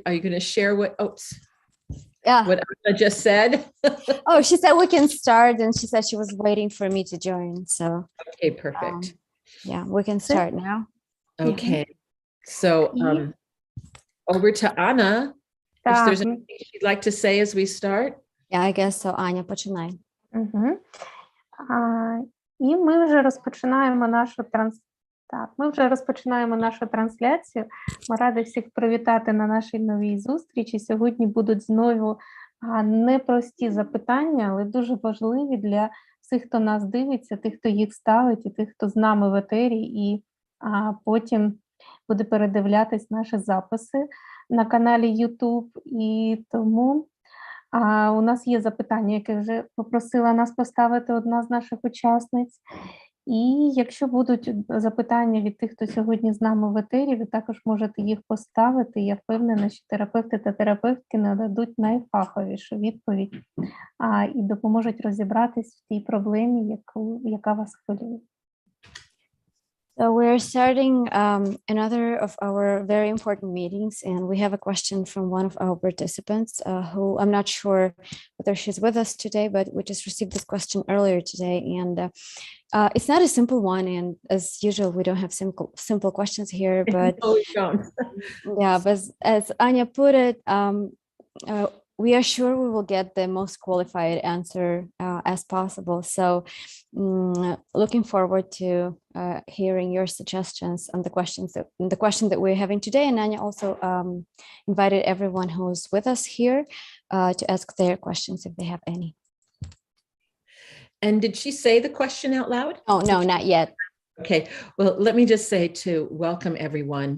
are you going to share what, Yeah. what Anna just said? Oh, she said we can start, and she said she was waiting for me to join. So, Okay, perfect. yeah, we can start now. Okay. So, over to Anna. If there's anything she'd like to say as we start. Yeah, I guess so. Аня, починай. І ми вже розпочинаємо нашу трансляцію. Ми раді всіх привітати на нашій новій зустрічі. Сьогодні будуть знову непрості запитання, але дуже важливі для всіх, хто нас дивиться, тих, хто їх ставить, і тих, хто з нами в етері, і потім буде передивлятись наші записи на каналі YouTube. І тому у нас є запитання, яке вже попросила нас поставити одна з наших учасниць. І якщо будуть запитання від тих, хто сьогодні з нами в етері, ви також можете їх поставити. Я впевнена, що терапевти та терапевтки нададуть найфаховішу відповідь і допоможуть розібратись в тій проблемі, яка вас хвилює. So we're starting another of our very important meetings, and we have a question from one of our participants who I'm not sure whether she's with us today, but we just received this question earlier today, and it's not a simple one, and as usual, we don't have simple questions here, but No, we don't. yeah, but as Anya put it, we are sure we will get the most qualified answer as possible. So looking forward to hearing your suggestions on the question that we're having today. And Anya also invited everyone who's with us here to ask their questions if they have any. And did she say the question out loud? Oh, no, not yet. Okay, well, let me just say to welcome everyone.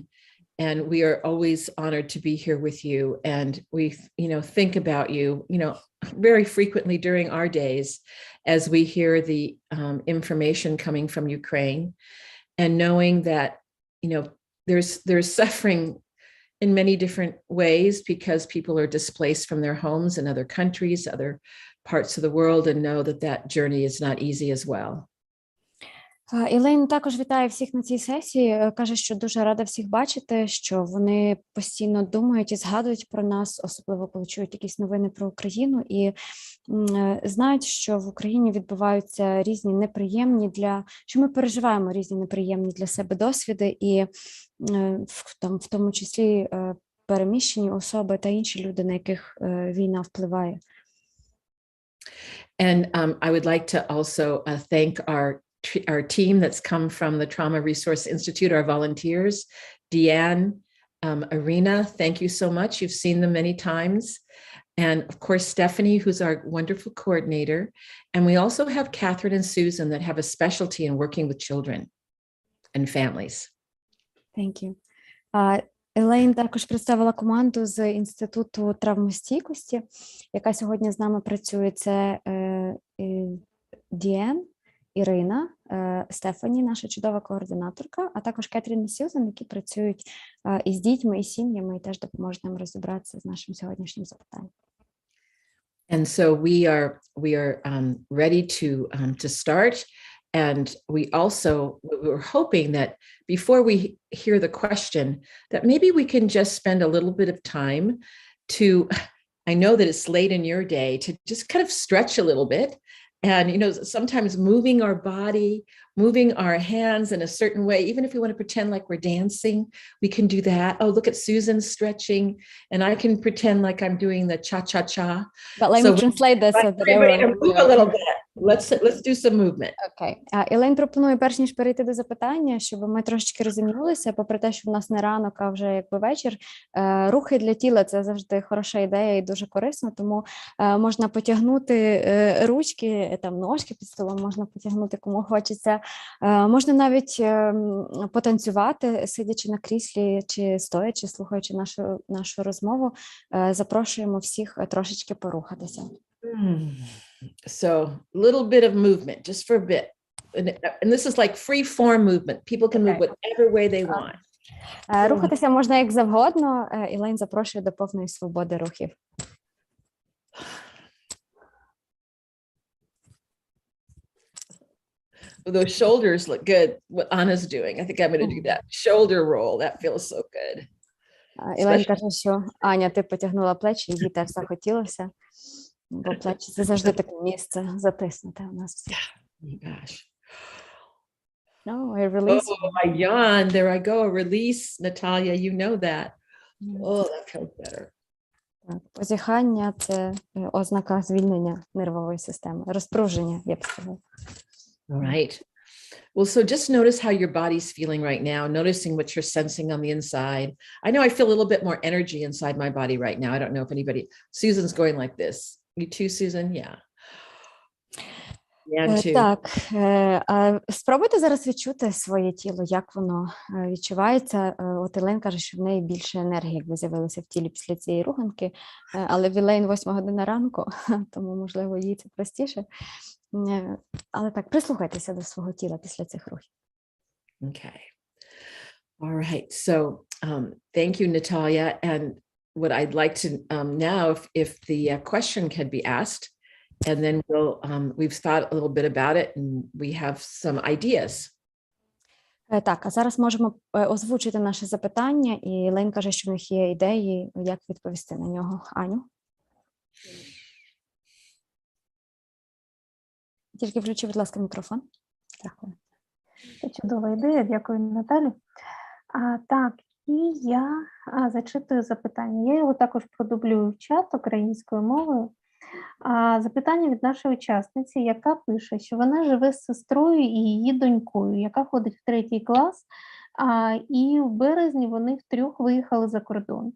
And we are always honored to be here with you. And we, think about you, very frequently during our days as we hear the information coming from Ukraine, and knowing that, there's suffering in many different ways because people are displaced from their homes in other countries, other parts of the world, and know that that journey is not easy as well. Ілейн також вітає всіх на цій сесії, каже, що дуже рада всіх бачити, що вони постійно думають і згадують про нас, особливо коли чують якісь новини про Україну, і знають, що в Україні відбуваються різні неприємні що ми переживаємо різні неприємні для себе досвіди, і в тому числі переміщені особи та інші люди, на яких війна впливає. And I would like to also thank our team that's come from the Trauma Resource Institute, our volunteers, Deanne, Irina, thank you so much. You've seen them many times. And of course, Stephanie, who's our wonderful coordinator. And we also have Catherine and Susan that have a specialty in working with children and families. Thank you. Елейн також представила команду з Інституту травмостійкості, яка сьогодні з нами працює. Це Діен, Ірина, Стефані, наша чудова координаторка, а також Кетрін і Сьюзан, які працюють із дітьми і сім'ями і теж допоможуть нам розібратися з нашим сьогоднішнім запитанням. And so we are ready to start. And we're hoping that before we hear the question, that maybe we can just spend a little bit of time to, I know that it's late in your day, to just kind of stretch a little bit. And, sometimes moving our body, moving our hands in a certain way, even if we want to pretend like we're dancing, we can do that. Oh, look at Susan stretching, and I can pretend like I'm doing the cha-cha-cha. But let me translate this so that everyone move a little bit. Let's do some movement. Окей. Ілейн пропонує, перш ніж перейти до запитання, щоб ми трошечки розімнулися, попри те, що в нас не ранок, а вже якби вечір. Рухи для тіла – це завжди хороша ідея і дуже корисно, тому можна потягнути ручки, ножки під столом, можна потягнути кому хочеться. Можна навіть потанцювати, сидячи на кріслі чи стоячи, слухаючи нашу розмову. Запрошуємо всіх трошечки порухатися. So a little bit of movement, just for a bit. And this is like free form movement. People can move whatever way they want. Рухатися можна як завгодно. Ілейн запрошує до повної свободи рухів. Those shoulders look good, what Anna's doing. I think I'm going to do that. Shoulder roll. That feels so good. Ілейн каже, що Аня, ти потягнула плечі, і їй теж захотілося, бо плечі – це завжди таке місце затиснуте у нас всіх. Oh my gosh. No, I release. Oh, I yawned. There I go. A release, Natalia. You know that. Oh, that feels better. Так, позіхання – це ознака звільнення нервової системи, розпруження, я б сказала. All right. Well, so just notice how your body's feeling right now, noticing what you're sensing on the inside. I know I feel a little bit more energy inside my body right now. I don't know if anybody, Susan's going like this. You too, Susan? Yeah. Yeah, too. Так, спробуйте зараз відчути своє тіло, як воно відчувається. От Ілейн каже, що в неї більше енергії, якби з'явилося в тілі після цієї руханки, але в Ілейн 8 година ранку, тому, можливо, їй це простіше. Але так, прислухайтеся до свого тіла після цих рухів. Okay. All right. So thank you, Natalia. And what I'd like to now, if the question can be asked, and then we've thought a little bit about it and we have some ideas. Так, а зараз можемо озвучити наше запитання, і Лейн каже, що в них є ідеї, як відповісти на нього. Аню? Тільки включи, будь ласка, мікрофон. Дякую. Це чудова ідея, дякую, Наталі. Так, і я зачитую запитання. Я його також продублюю в чат українською мовою. Запитання від нашої учасниці, яка пише, що вона живе з сестрою і її донькою, яка ходить в 3 клас, і в березні вони втрьох виїхали за кордон.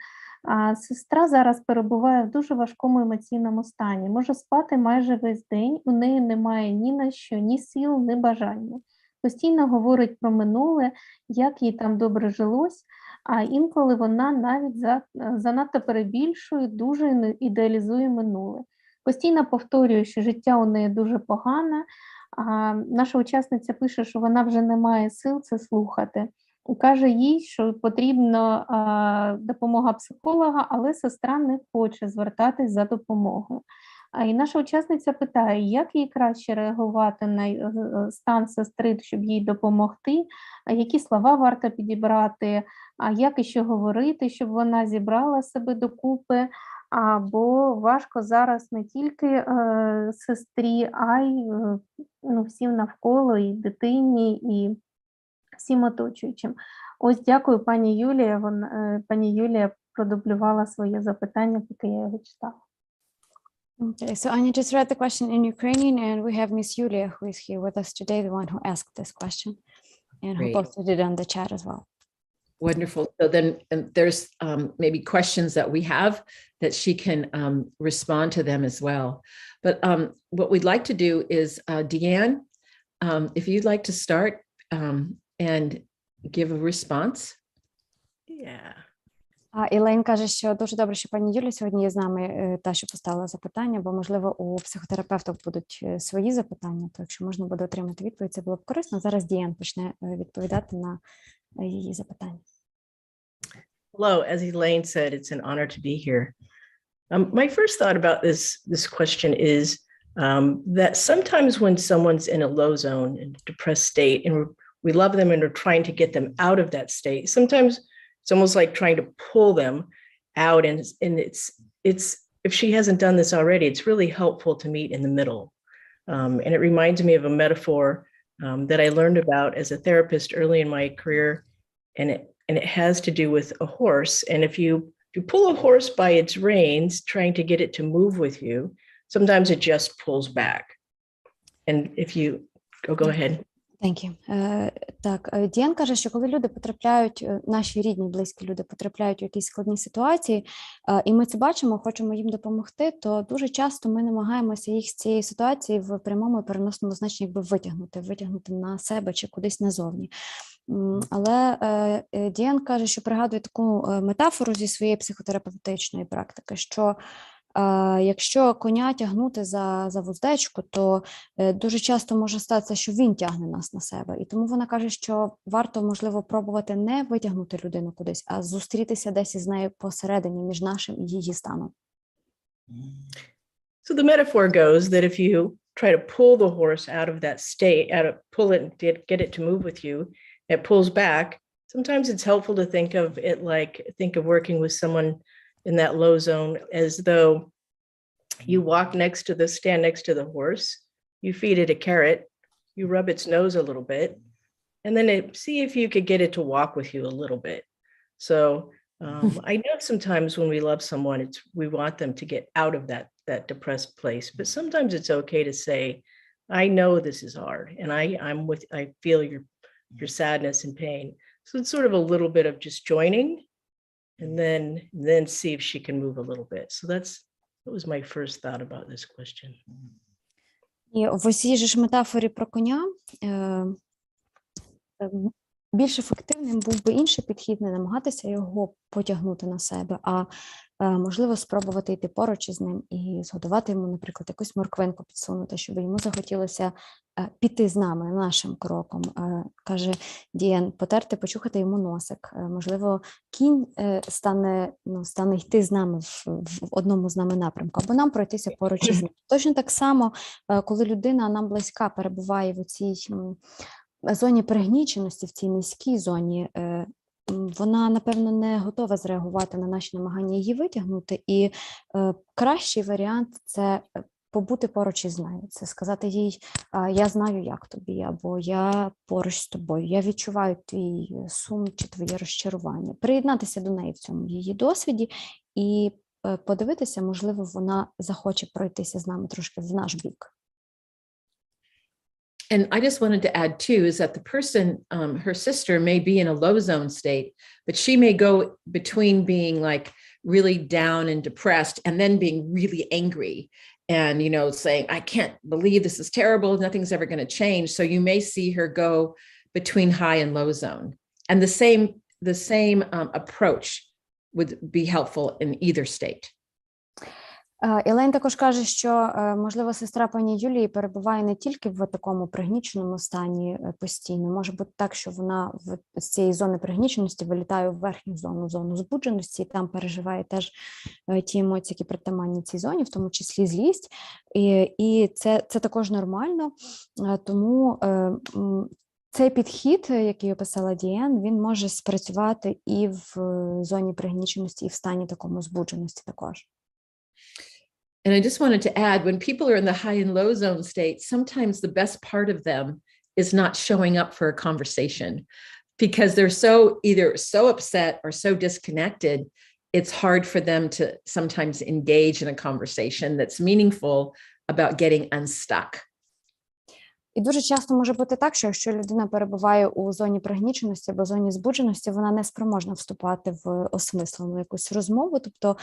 Сестра зараз перебуває в дуже важкому емоційному стані, може спати майже весь день, у неї немає ні на що, ні сил, ні бажання. Постійно говорить про минуле, як їй там добре жилось, а інколи вона навіть занадто перебільшує, дуже ідеалізує минуле. Постійно повторює, що життя у неї дуже погане. Наша учасниця пише, що вона вже не має сил це слухати. І каже їй, що потрібна допомога психолога, але сестра не хоче звертатись за допомогою. І наша учасниця питає, як їй краще реагувати на стан сестри, щоб їй допомогти, які слова варто підібрати, як і що говорити, щоб вона зібрала себе докупи, бо важко зараз не тільки сестрі, а й всім навколо, і дитині, і всім оточуючим. Ось дякую, пані Юлія. Пані Юлія продублювала своє запитання, поки я його читала. Okay, so Anya just read the question in Ukrainian, and we have Miss Yulia, who is here with us today, the one who asked this question, and who Great. posted it on the chat as well. Wonderful. So then there's maybe questions that we have that she can respond to them as well. But what we'd like to do is, Deanne, if you'd like to start and give a response. Yeah. Ілейн каже, що дуже добре, що пані Юля сьогодні є з нами, та, що поставила запитання, бо, можливо, у психотерапевтів будуть свої запитання, то якщо можна буде отримати відповідь, це було б корисно. Зараз Діан почне відповідати на її запитання. Hello, as Elaine said, it's an honor to be here. My first thought about this question is that sometimes when someone's in a low zone, in a depressed state, and we love them and we're trying to get them out of that state, sometimes it's almost like trying to pull them out, and it's if she hasn't done this already, it's really helpful to meet in the middle. And it reminds me of a metaphor that I learned about as a therapist early in my career, and it has to do with a horse. And if you pull a horse by its reins, trying to get it to move with you, sometimes it just pulls back. And if you go ahead. Thank you. Так, Діан каже, що коли люди потрапляють, наші рідні, близькі люди потрапляють у якісь складні ситуації, і ми це бачимо, хочемо їм допомогти, то дуже часто ми намагаємося їх з цієї ситуації в прямому і переносному значенні якби витягнути на себе чи кудись назовні. Але Діан каже, що пригадує таку метафору зі своєї психотерапевтичної практики, що якщо коня тягнути за вуздечку, то дуже часто може статися, що він тягне нас на себе. І тому вона каже, що варто, можливо, пробувати не витягнути людину кудись, а зустрітися десь із нею посередині між нашим і її станом. So the metaphor goes that if you try to pull the horse out of that state, pull it and get it to move with you, it pulls back. sometimes it's helpful to think of it think of working with someone in that low zone as though you stand next to the horse, you feed it a carrot, you rub its nose a little bit, and then see if you could get it to walk with you a little bit. So I know sometimes when we love someone, we want them to get out of that depressed place, but sometimes it's okay to say, I know this is hard, and I feel your sadness and pain. So it's sort of a little bit of just joining, and then see if she can move a little bit. So that was my first thought about this question. І в усій же ж метафорі про коня більш ефективним був би інший підхід, не намагатися його потягнути на себе, а можливо спробувати йти поруч із ним і згодувати йому, наприклад, якусь морквинку підсунути, щоб йому захотілося піти з нами нашим кроком. Каже Дієн, потерти, почухати йому носик. Можливо, кінь стане йти з нами в одному з нами напрямку, або нам пройтися поруч із ним. Точно так само, коли людина нам близька перебуває в цій зоні пригніченості, в цій низькій зоні, вона, напевно, не готова зреагувати на наші намагання її витягнути, і кращий варіант – це побути поруч із нею, це сказати їй, я знаю, як тобі, або я поруч з тобою, я відчуваю твій сум чи твоє розчарування. Приєднатися до неї в цьому її досвіді і подивитися, можливо, вона захоче пройтися з нами трошки в наш бік. And I just wanted to add too, is that the person, her sister may be in a low zone state, but she may go between being like really down and depressed and then being really angry and, saying, I can't believe this is terrible. Nothing's ever going to change. So you may see her go between high and low zone. And the same approach would be helpful in either state. Елейн також каже, що, можливо, сестра пані Юлії перебуває не тільки в такому пригніченому стані постійно. Може бути так, що вона з цієї зони пригніченості вилітає в верхню зону збудженості, і там переживає теж ті емоції, які притаманні цій зоні, в тому числі злість. І це також нормально, тому цей підхід, який описала Дієн, він може спрацювати і в зоні пригніченості, і в стані такому збудженості також. And I just wanted to add, when people are in the high and low zone state, sometimes the best part of them is not showing up for a conversation because they're either so upset or so disconnected, it's hard for them to sometimes engage in a conversation that's meaningful about getting unstuck. І дуже часто може бути так, що якщо людина перебуває у зоні пригніченості або зоні збудженості, вона не спроможна вступати в осмислену якусь розмову, тобто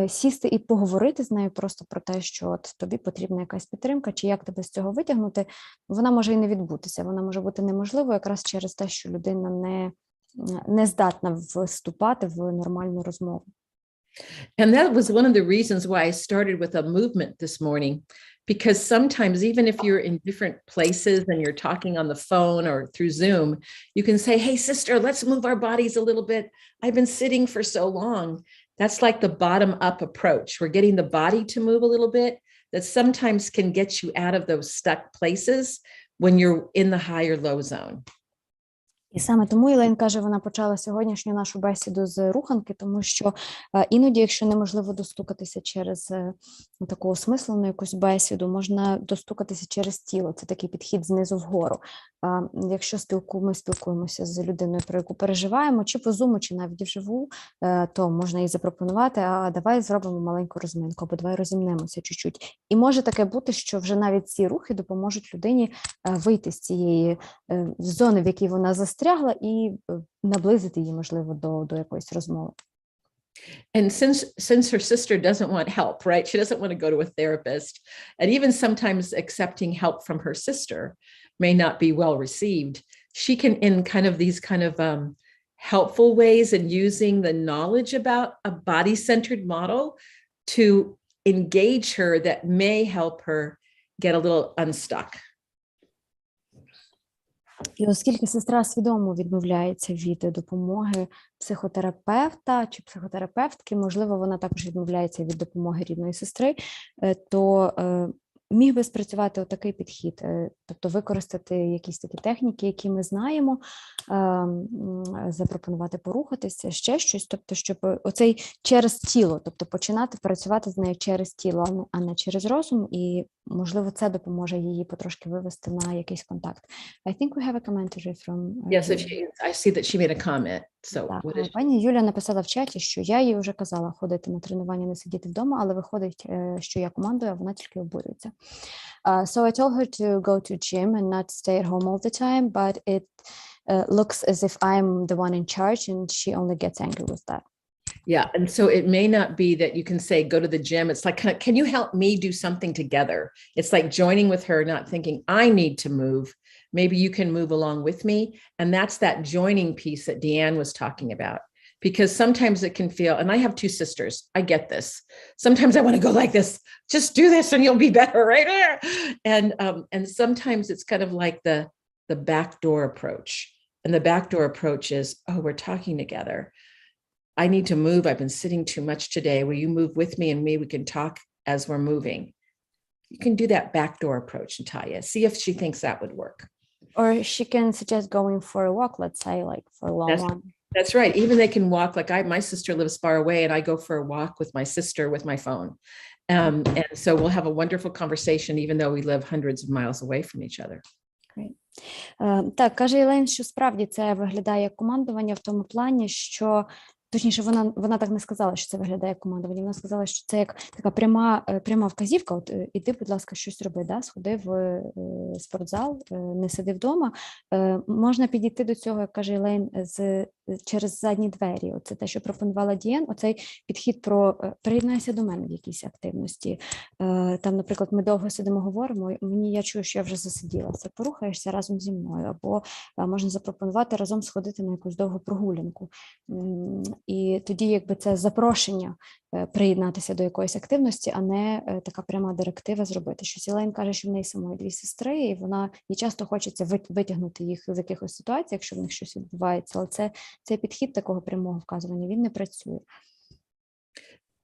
сісти і поговорити з нею просто про те, що от тобі потрібна якась підтримка, чи як тебе з цього витягнути, вона може і не відбутися, вона може бути неможливою якраз через те, що людина не здатна вступати в нормальну розмову. And that was one of the reasons why I started with a movement this morning. Because sometimes, even if you're in different places and you're talking on the phone or through Zoom, you can say, hey, sister, let's move our bodies a little bit. I've been sitting for so long. That's like the bottom-up approach. We're getting the body to move a little bit. That sometimes can get you out of those stuck places when you're in the high or low zone. І саме тому Елейн каже, вона почала сьогоднішню нашу бесіду з руханки, тому що іноді, якщо неможливо достукатися через таку осмислену якусь бесіду, можна достукатися через тіло. Це такий підхід знизу вгору. Якщо ми спілкуємося з людиною, про яку переживаємо, чи по зуму, чи навіть вживу, то можна їй запропонувати, а давай зробимо маленьку розминку, або давай розімнемося чуть-чуть. І може таке бути, що вже навіть ці рухи допоможуть людині вийти з цієї зони, в якій вона застрягла, і наблизити її, можливо, до якоїсь розмови. And since her sister doesn't want help, right? She doesn't want to go to a therapist. And even sometimes accepting help from her sister may not be well received. She can, in kind of these helpful ways and using the knowledge about a body-centered model to engage her that may help her get a little unstuck. І оскільки сестра свідомо відмовляється від допомоги психотерапевта чи психотерапевтки, можливо, вона також відмовляється від допомоги рідної сестри, то міг би спрацювати отакий підхід, тобто використати якісь такі техніки, які ми знаємо, запропонувати порухатися, ще щось, тобто, щоб оцей через тіло, тобто починати працювати з нею через тіло, а не через розум, і, можливо, це допоможе її потрошки вивести на якийсь контакт. I think we have a commentary from... Yes, I see that she made a comment. So Так, пані Юля написала в чаті, що я їй вже казала ходити на тренування, не сидіти вдома, але виходить, що я командую, а вона тільки обурюється. So I told her to go to gym and not stay at home all the time, but it looks as if I'm the one in charge and she only gets angry with that. yeah, and so it may not be that you can say, go to the gym. It's like, can you help me do something together? It's like joining with her, not thinking I need to move. Maybe you can move along with me. And that's that joining piece that Deanne was talking about. Because sometimes it can feel, and I have two sisters, I get this. Sometimes I want to go like this, just do this and you'll be better right here. And sometimes it's kind of like the backdoor approach. And the backdoor approach is, oh, we're talking together. I need to move. I've been sitting too much today. Will you move with me and we can talk as we're moving? You can do that backdoor approach, Natalia. See if she thinks that would work. Or she can suggest going for a walk, let's say, like for a long one. That's right. Even they can walk, like my sister lives far away and I go for a walk with my sister with my phone. And so we'll have a wonderful conversation, even though we live hundreds of miles away from each other. Great. Так, каже Елейн, що справді це виглядає як командування в тому плані, що точніше, вона так не сказала, що це виглядає як командування. Вона сказала, що це як така пряма вказівка. От іди, будь ласка, щось роби, да? Сходи в спортзал, не сиди вдома. Можна підійти до цього, як каже Елейн, через задні двері. Оце те, що пропонувала Дієн, оцей підхід про приєднайся до мене в якійсь активності. Там, наприклад, ми довго сидимо, говоримо, я чую, що я вже засиділася. Порухаєшся разом зі мною. Або можна запропонувати разом сходити на якусь довгу прогулянку. І тоді якби це запрошення приєднатися до якоїсь активності, а не така пряма директива зробити. Щось Елейн каже, що в неї самої 2 сестри, і їй часто хочеться витягнути їх з якихось ситуацій, якщо в них щось відбувається. Але цей підхід такого прямого вказування, він не працює.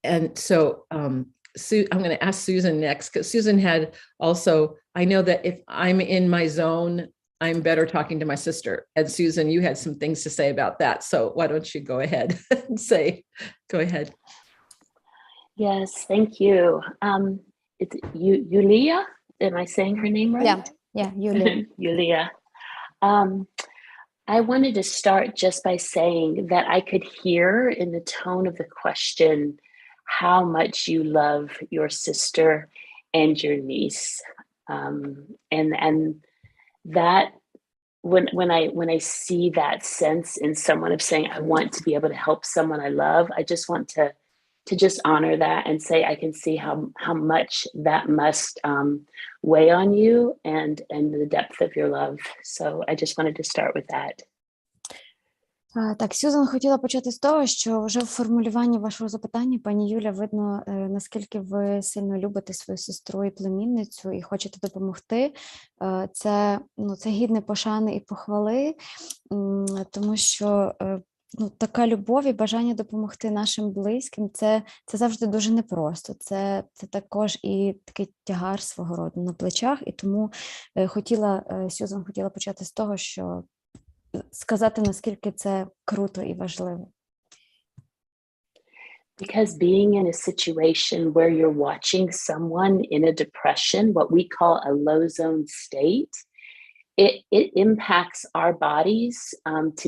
And so I'm going to ask Susan next, because Susan had also, I know that if I'm in my zone, I'm better talking to my sister. And Susan, you had some things to say about that. So why don't you go ahead and go ahead. Yes, thank you. It's Yulia. Am I saying her name right? Yeah, Yulia. Yulia. I wanted to start just by saying that I could hear in the tone of the question how much you love your sister and your niece. And that when I see that sense in someone of saying, I want to be able to help someone I love, I just want to just honor that and say, I can see how much that must weigh on you and the depth of your love. So I just wanted to start with that. Так, Сюзан хотіла почати з того, що вже в формулюванні вашого запитання, пані Юля, видно, наскільки ви сильно любите свою сестру і племінницю і хочете допомогти. Це гідне пошани і похвали, тому що така любов і бажання допомогти нашим близьким, це завжди дуже непросто. Це також і такий тягар свого роду на плечах, і тому Сюзан хотіла почати з того, що сказати, наскільки це круто і важливо. Because being in a situation where you're watching someone in a depression, what we call a low zone state, it impacts our bodies to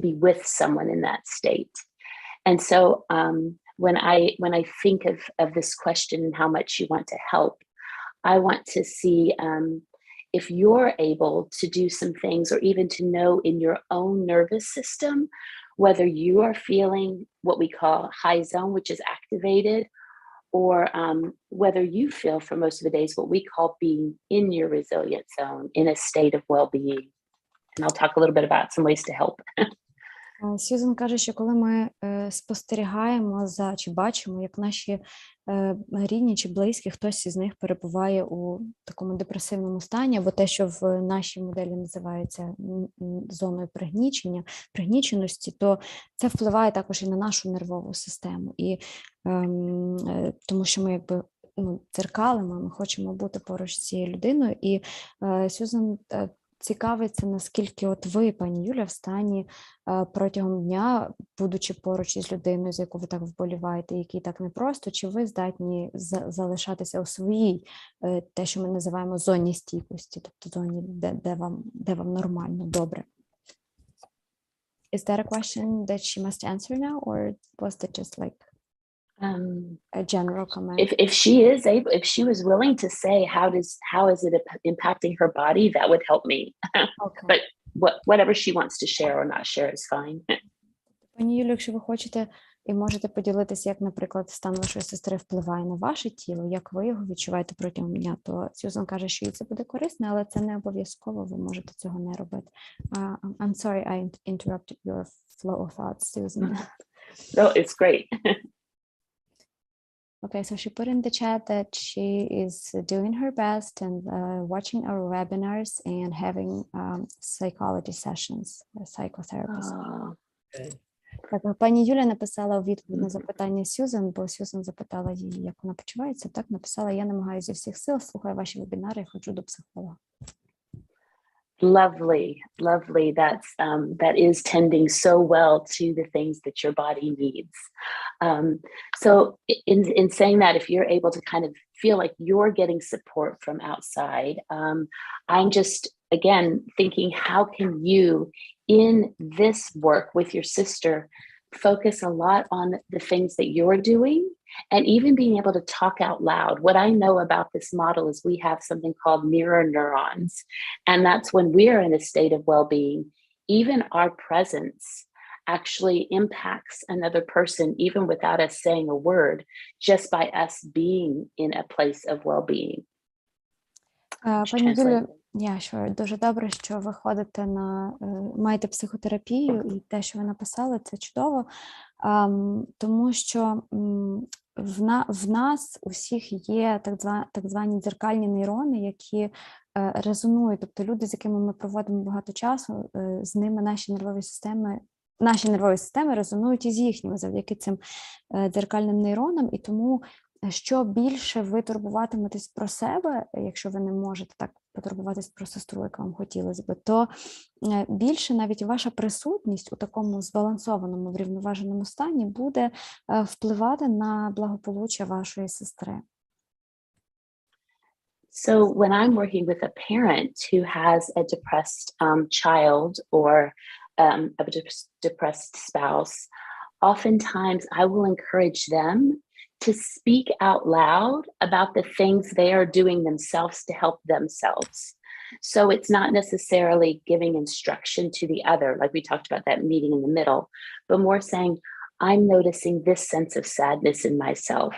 be with someone in that state. And so when I think of this question and how much you want to help, I want to see if you're able to do some things, or even to know in your own nervous system whether you are feeling what we call high zone, which is activated, or whether you feel for most of the days what we call being in your resilient zone, in a state of well-being. And I'll talk a little bit about some ways to help. Сьюзен каже, що коли ми спостерігаємо чи бачимо, як наші рідні чи близькі, хтось із них перебуває у такому депресивному стані, або те, що в нашій моделі називається зоною пригніченості, то це впливає також і на нашу нервову систему. І тому що ми дзеркалимо, ми хочемо бути поруч з цією людиною. І Сюзан цікавиться, наскільки от ви, пані Юля, в стані протягом дня, будучи поруч із людиною, з якою ви так вболіваєте, якій так непросто, чи ви здатні залишатися у своїй, те, що ми називаємо зоні стійкості, тобто зоні, де вам нормально, добре? Is that a question that she must answer now, or was that just like a general comment? If she is able, if she was willing to say how is it impacting her body, that would help me. Okay. But whatever she wants to share or not share is fine. Пані Юлі, якщо ви хочете і можете поділитися, як, наприклад, стан вашої сестри впливає на ваше тіло, як ви його відчуваєте протягом дня, то Сюзан каже, що їй це буде корисно, але це не обов'язково, ви можете цього не робити. I'm sorry I interrupted your flow of thoughts, Susan. No, it's great. Okay, so she put in the chat that she is doing her best and watching our webinars and having psychology sessions, psychotherapy. Good. Так, пані Юля написала у відповідь на запитання Сюзан, бо Сюзан запитала її, як вона почувається. Так, написала: я намагаюся зі всіх сил, слухаю ваші вебінари, ходжу до психолога. Lovely. That is tending so well to the things that your body needs. So in saying that, if you're able to kind of feel like you're getting support from outside, I'm just, again, thinking, how can you, in this work with your sister, focus a lot on the things that you're doing, and even being able to talk out loud. What I know about this model is we have something called mirror neurons, and that's when we're in a state of well-being, even our presence actually impacts another person, even without us saying a word, just by us being in a place of well-being. Пані Юлі, що дуже добре, що ви ходите маєте психотерапію, і те, що ви написали, це чудово, тому що в нас у всіх є так звані дзеркальні нейрони, які резонують, тобто люди, з якими ми проводимо багато часу, з ними наші нервові системи резонують із їхніми завдяки цим дзеркальним нейронам, і тому що більше ви турбуватиметесь про себе, якщо ви не можете так потурбуватись про сестру, як вам хотілося б, то більше навіть ваша присутність у такому збалансованому, врівноваженому стані буде впливати на благополуччя вашої сестри. So when I'm working with a parent who has a depressed child or a depressed spouse, oftentimes I will encourage them to speak out loud about the things they are doing themselves to help themselves. So it's not necessarily giving instruction to the other, like we talked about that meeting in the middle, but more saying, I'm noticing this sense of sadness in myself.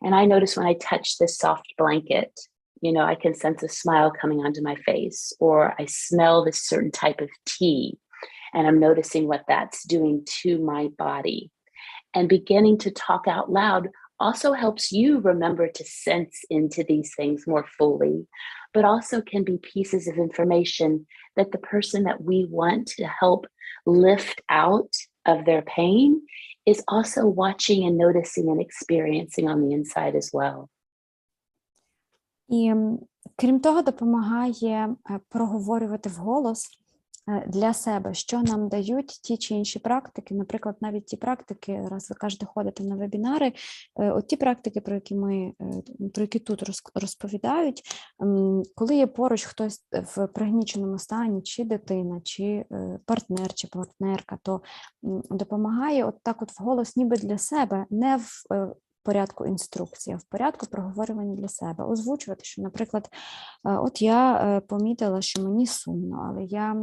And I notice when I touch this soft blanket, you know, I can sense a smile coming onto my face, or I smell this certain type of tea, and I'm noticing what that's doing to my body. And beginning to talk out loud also helps you remember to sense into these things more fully, but also can be pieces of information that the person that we want to help lift out of their pain is also watching and noticing and experiencing on the inside as well. І крім того, допомагає проговорювати вголос для себе, що нам дають ті чи інші практики, наприклад, навіть ті практики, раз ви кажете, ходите на вебінари, от ті практики, про які тут розповідають, коли є поруч хтось в пригніченому стані, чи дитина, чи партнер, чи партнерка, то допомагає от так от вголос ніби для себе, не в порядку інструкції, а в порядку проговорювання для себе. Озвучувати, що, наприклад, от я помітила, що мені сумно, але я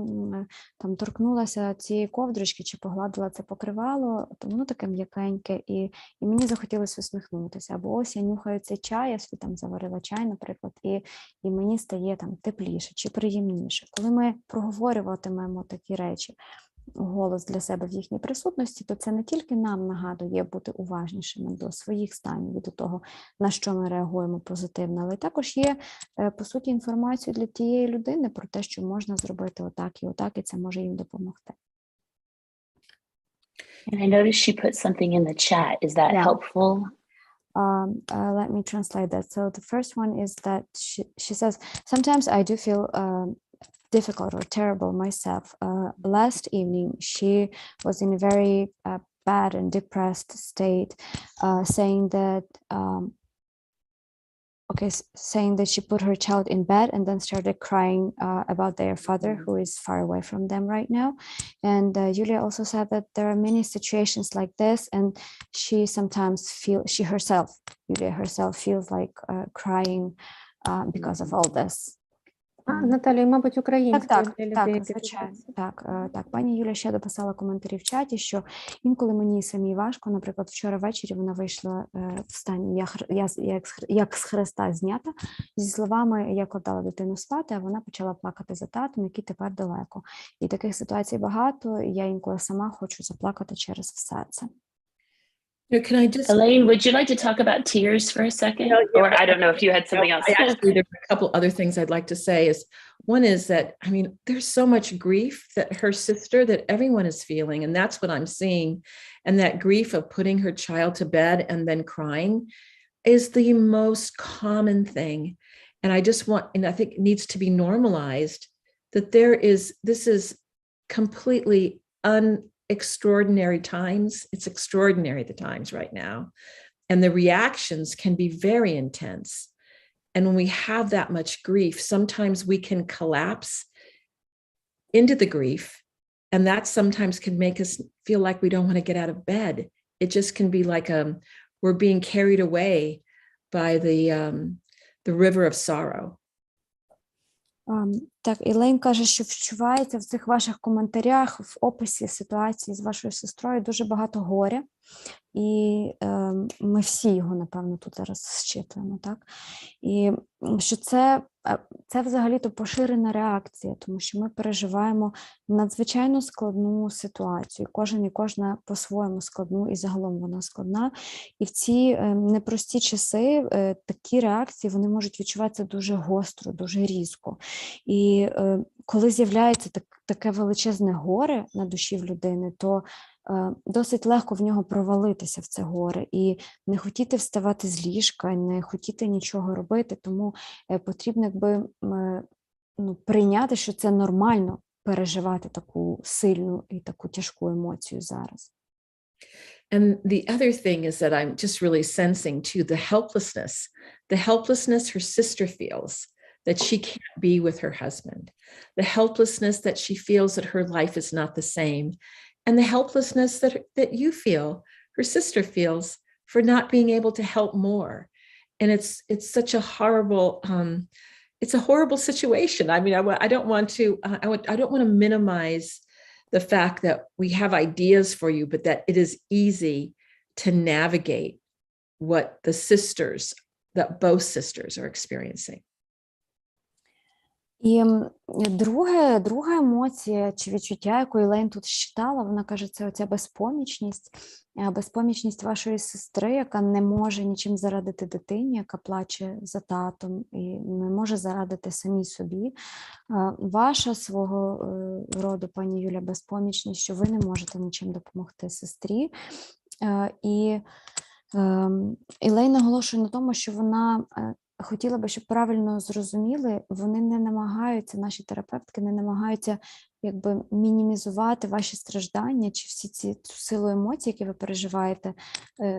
там торкнулася цієї ковдрочки чи погладила це покривало, то воно таке м'якеньке, і мені захотілося усміхнутися. Або ось я нюхаю цей чай, я собі там заварила чай, наприклад, і мені стає там тепліше чи приємніше. Коли ми проговорюватимемо такі речі, голос для себе в їхній присутності, то це не тільки нам нагадує бути уважнішими до своїх станів і до того, на що ми реагуємо позитивно, але також є, по суті, інформацію для тієї людини про те, що можна зробити отак, і це може їм допомогти. And I noticed she put something in the chat. Is that helpful? Let me translate that. So the first one is that she says, sometimes I do feel difficult or terrible myself. Last evening, she was in a very bad and depressed state, saying that she put her child in bed and then started crying about their father, who is far away from them right now. And Julia also said that there are many situations like this, and Julia herself feels like crying because of all this. Наталія, мабуть, українською для людей, Так, які звичайно. дивляться. Так, пані Юля ще дописала коментарі в чаті, що інколи мені самій важко, наприклад, вчора ввечері вона вийшла в стані як з хреста знята, зі словами «я кладала дитину спати», а вона почала плакати за татом, який тепер далеко. І таких ситуацій багато, і я інколи сама хочу заплакати через все це. Can I just, Elaine, would you like to talk about tears for a second? Yeah. Or I don't know if you had something else. Actually, there's a couple other things I'd like to say. One is that, I mean, there's so much grief that her sister, that everyone is feeling, and that's what I'm seeing. And that grief of putting her child to bed and then crying is the most common thing. And I think it needs to be normalized that this is completely extraordinary times. It's extraordinary, the times right now. And the reactions can be very intense. And when we have that much grief, sometimes we can collapse into the grief. And that sometimes can make us feel like we don't want to get out of bed. It just can be like we're being carried away by the river of sorrow. Так, Elaine каже, що відчувається в цих ваших коментарях, в описі ситуації з вашою сестрою дуже багато горя, і ми всі його, напевно, тут зараз зчитуємо, так? І що це взагалі-то поширена реакція, тому що ми переживаємо надзвичайно складну ситуацію, кожен і кожна по-своєму складну, і загалом вона складна. І в ці непрості часи такі реакції, вони можуть відчуватися дуже гостро, дуже різко. І коли з'являється таке величезне горе на душі в людини, то досить легко в нього провалитися в це горе і не хотіти вставати з ліжка, не хотіти нічого робити, тому потрібно прийняти, що це нормально переживати таку сильну і таку тяжку емоцію зараз. And the other thing is that I'm just really sensing too the helplessness her sister feels, that she can't be with her husband, the helplessness that she feels that her life is not the same, and the helplessness that you feel, her sister feels, for not being able to help more. And it's such a horrible, it's a horrible situation. I mean, I don't want to minimize the fact that we have ideas for you, but that it is easy to navigate what that both sisters are experiencing. І друга емоція чи відчуття, яку Elaine тут считала, вона каже, це оця безпомічність вашої сестри, яка не може нічим зарадити дитині, яка плаче за татом і не може зарадити самій собі. Ваша свого роду, пані Юля, безпомічність, що ви не можете нічим допомогти сестрі. І Elaine наголошує на тому, що вона хотіла би, щоб правильно зрозуміли, вони не намагаються, наші терапевтки не намагаються мінімізувати ваші страждання чи всі цю силу емоцій, які ви переживаєте,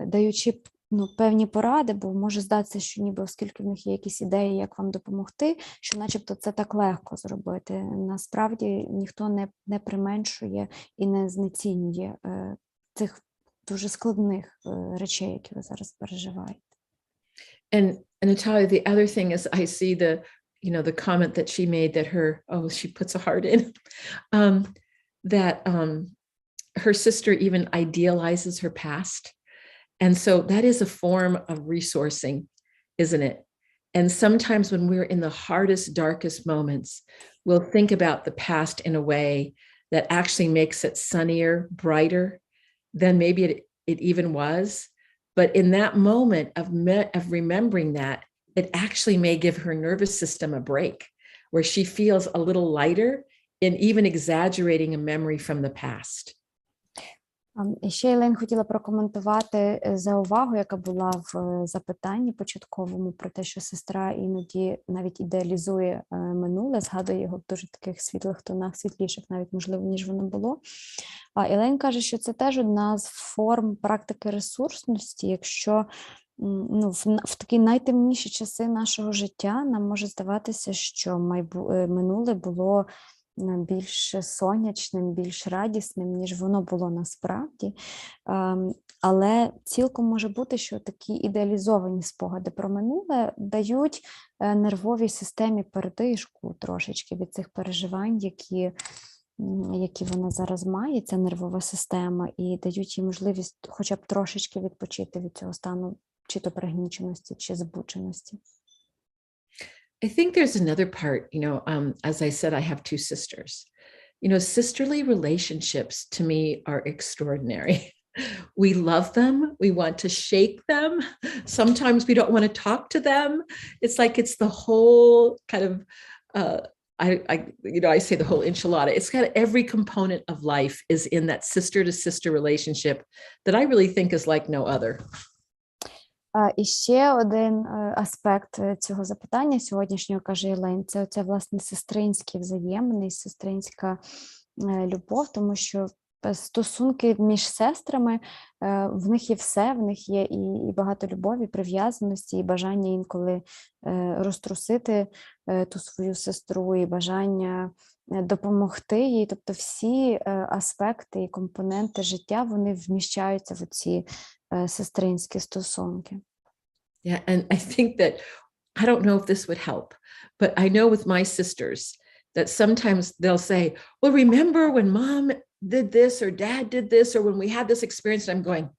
даючи певні поради, бо може здатися, що ніби оскільки в них є якісь ідеї, як вам допомогти, що начебто це так легко зробити. Насправді ніхто не применшує і не знецінює цих дуже складних речей, які ви зараз переживаєте. And Natalia, the other thing is I see the comment that she made that she puts a heart in, that her sister even idealizes her past. And so that is a form of resourcing, isn't it? And sometimes when we're in the hardest, darkest moments, we'll think about the past in a way that actually makes it sunnier, brighter than maybe it even was. But in that moment of remembering that, it actually may give her nervous system a break, where she feels a little lighter in even exaggerating a memory from the past. І ще Елейн хотіла прокоментувати заувагу, яка була в запитанні початковому про те, що сестра іноді навіть ідеалізує минуле, згадує його в дуже таких світлих тонах, світліших навіть, можливо, ніж воно було. А Елейн каже, що це теж одна з форм практики ресурсності, якщо в такі найтемніші часи нашого життя нам може здаватися, що минуле було більш сонячним, більш радісним, ніж воно було насправді. Але цілком може бути, що такі ідеалізовані спогади про минуле дають нервовій системі передишку трошечки від цих переживань, які вона зараз має, ця нервова система, і дають їй можливість хоча б трошечки відпочити від цього стану чи то пригніченості, чи збудженості. I think there's another part, as I said, I have two sisters. Sisterly relationships to me are extraordinary. We love them. We want to shake them. Sometimes we don't want to talk to them. It's like it's the whole kind of, I say the whole enchilada. It's got every component of life is in that sister-to-sister relationship that I really think is like no other. І ще один аспект цього запитання сьогоднішнього, каже Елейн, це оця, власне, сестринські взаємини, сестринська любов, тому що стосунки між сестрами, в них є все, в них є і багато любові, прив'язаності, і бажання інколи розтрусити ту свою сестру, і бажання допомогти їй. Тобто всі аспекти і компоненти життя, вони вміщаються в ці сестринські стосунки. Yeah, and I think that, I don't know if this would help, but I know with my sisters that sometimes they'll say, well, remember when mom did this or dad did this, or when we had this experience, and I'm going,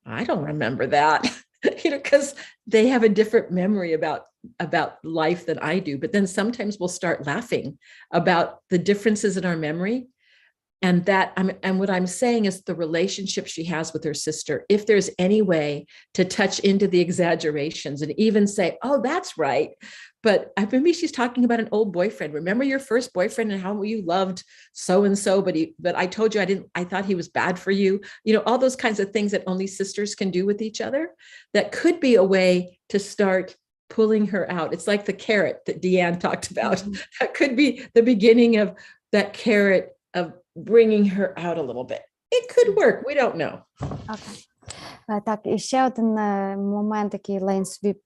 I don't remember that, because they have a different memory about life than I do. But then sometimes we'll start laughing about the differences in our memory. And what I'm saying is the relationship she has with her sister, if there's any way to touch into the exaggerations and even say, oh, that's right. But maybe she's talking about an old boyfriend. Remember your first boyfriend and how you loved so-and-so, but I told you I thought he was bad for you. All those kinds of things that only sisters can do with each other. That could be a way to start pulling her out. It's like the carrot that Deanne talked about. Mm-hmm. That could be the beginning of that carrot of bringing her out a little bit. It could work. We don't know. Okay. Так, і ще один момент, який Лейн собі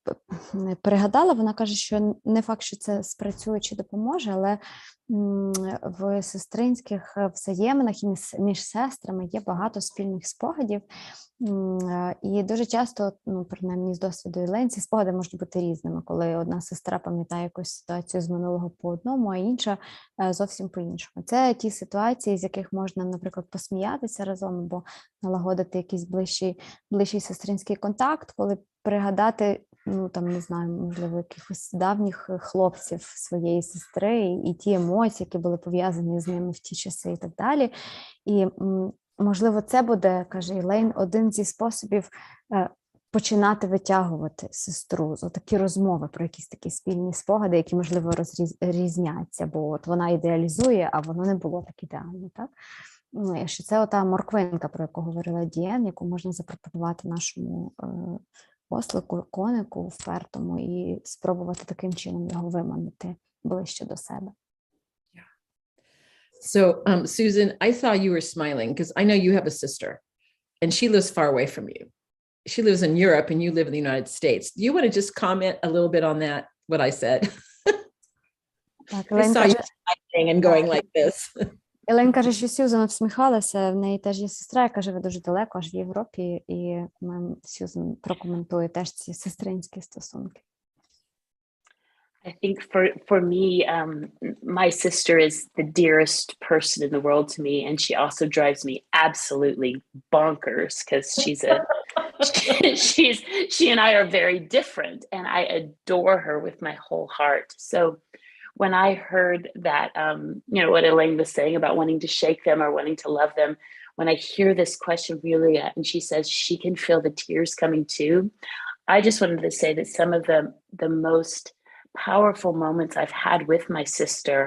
пригадала, вона каже, що не факт, що це спрацює чи допоможе, але в сестринських взаєминах і між сестрами є багато спільних спогадів, і дуже часто, принаймні з досвіду Елейн, ці спогади можуть бути різними, коли одна сестра пам'ятає якусь ситуацію з минулого по одному, а інша зовсім по-іншому. Це ті ситуації, з яких можна, наприклад, посміятися разом або налагодити якийсь ближчий сестринський контакт, коли пригадати, не знаю, можливо, якихось давніх хлопців своєї сестри і ті емоції, які були пов'язані з ними в ті часи і так далі. І, можливо, це буде, каже Елейн, один зі способів починати витягувати сестру з такі розмови про якісь такі спільні спогади, які, можливо, розрізняться, бо от вона ідеалізує, а воно не було так ідеально, так? Що це ота морквинка, про яку говорила Дієн, яку можна запропонувати нашому ослику, конику впертому і спробувати таким чином його виманити ближче до себе. So, Susan, I saw you were smiling because I know you have a sister and she lives far away from you. She lives in Europe and you live in the United States. Do you want to just comment a little bit on that, what I said? I saw you smiling and going like this. Елейн каже, що Сьюзан всміхалася, в неї теж є сестра, яка живе дуже далеко, аж в Європі, і Сьюзан прокоментує теж ці сестринські стосунки. I think for me, my sister is the dearest person in the world to me, and she also drives me absolutely bonkers because she and I are very different, and I adore her with my whole heart. So when I heard that, what Elaine was saying about wanting to shake them or wanting to love them, when I hear this question really, and she says she can feel the tears coming too, I just wanted to say that some of the most powerful moments I've had with my sister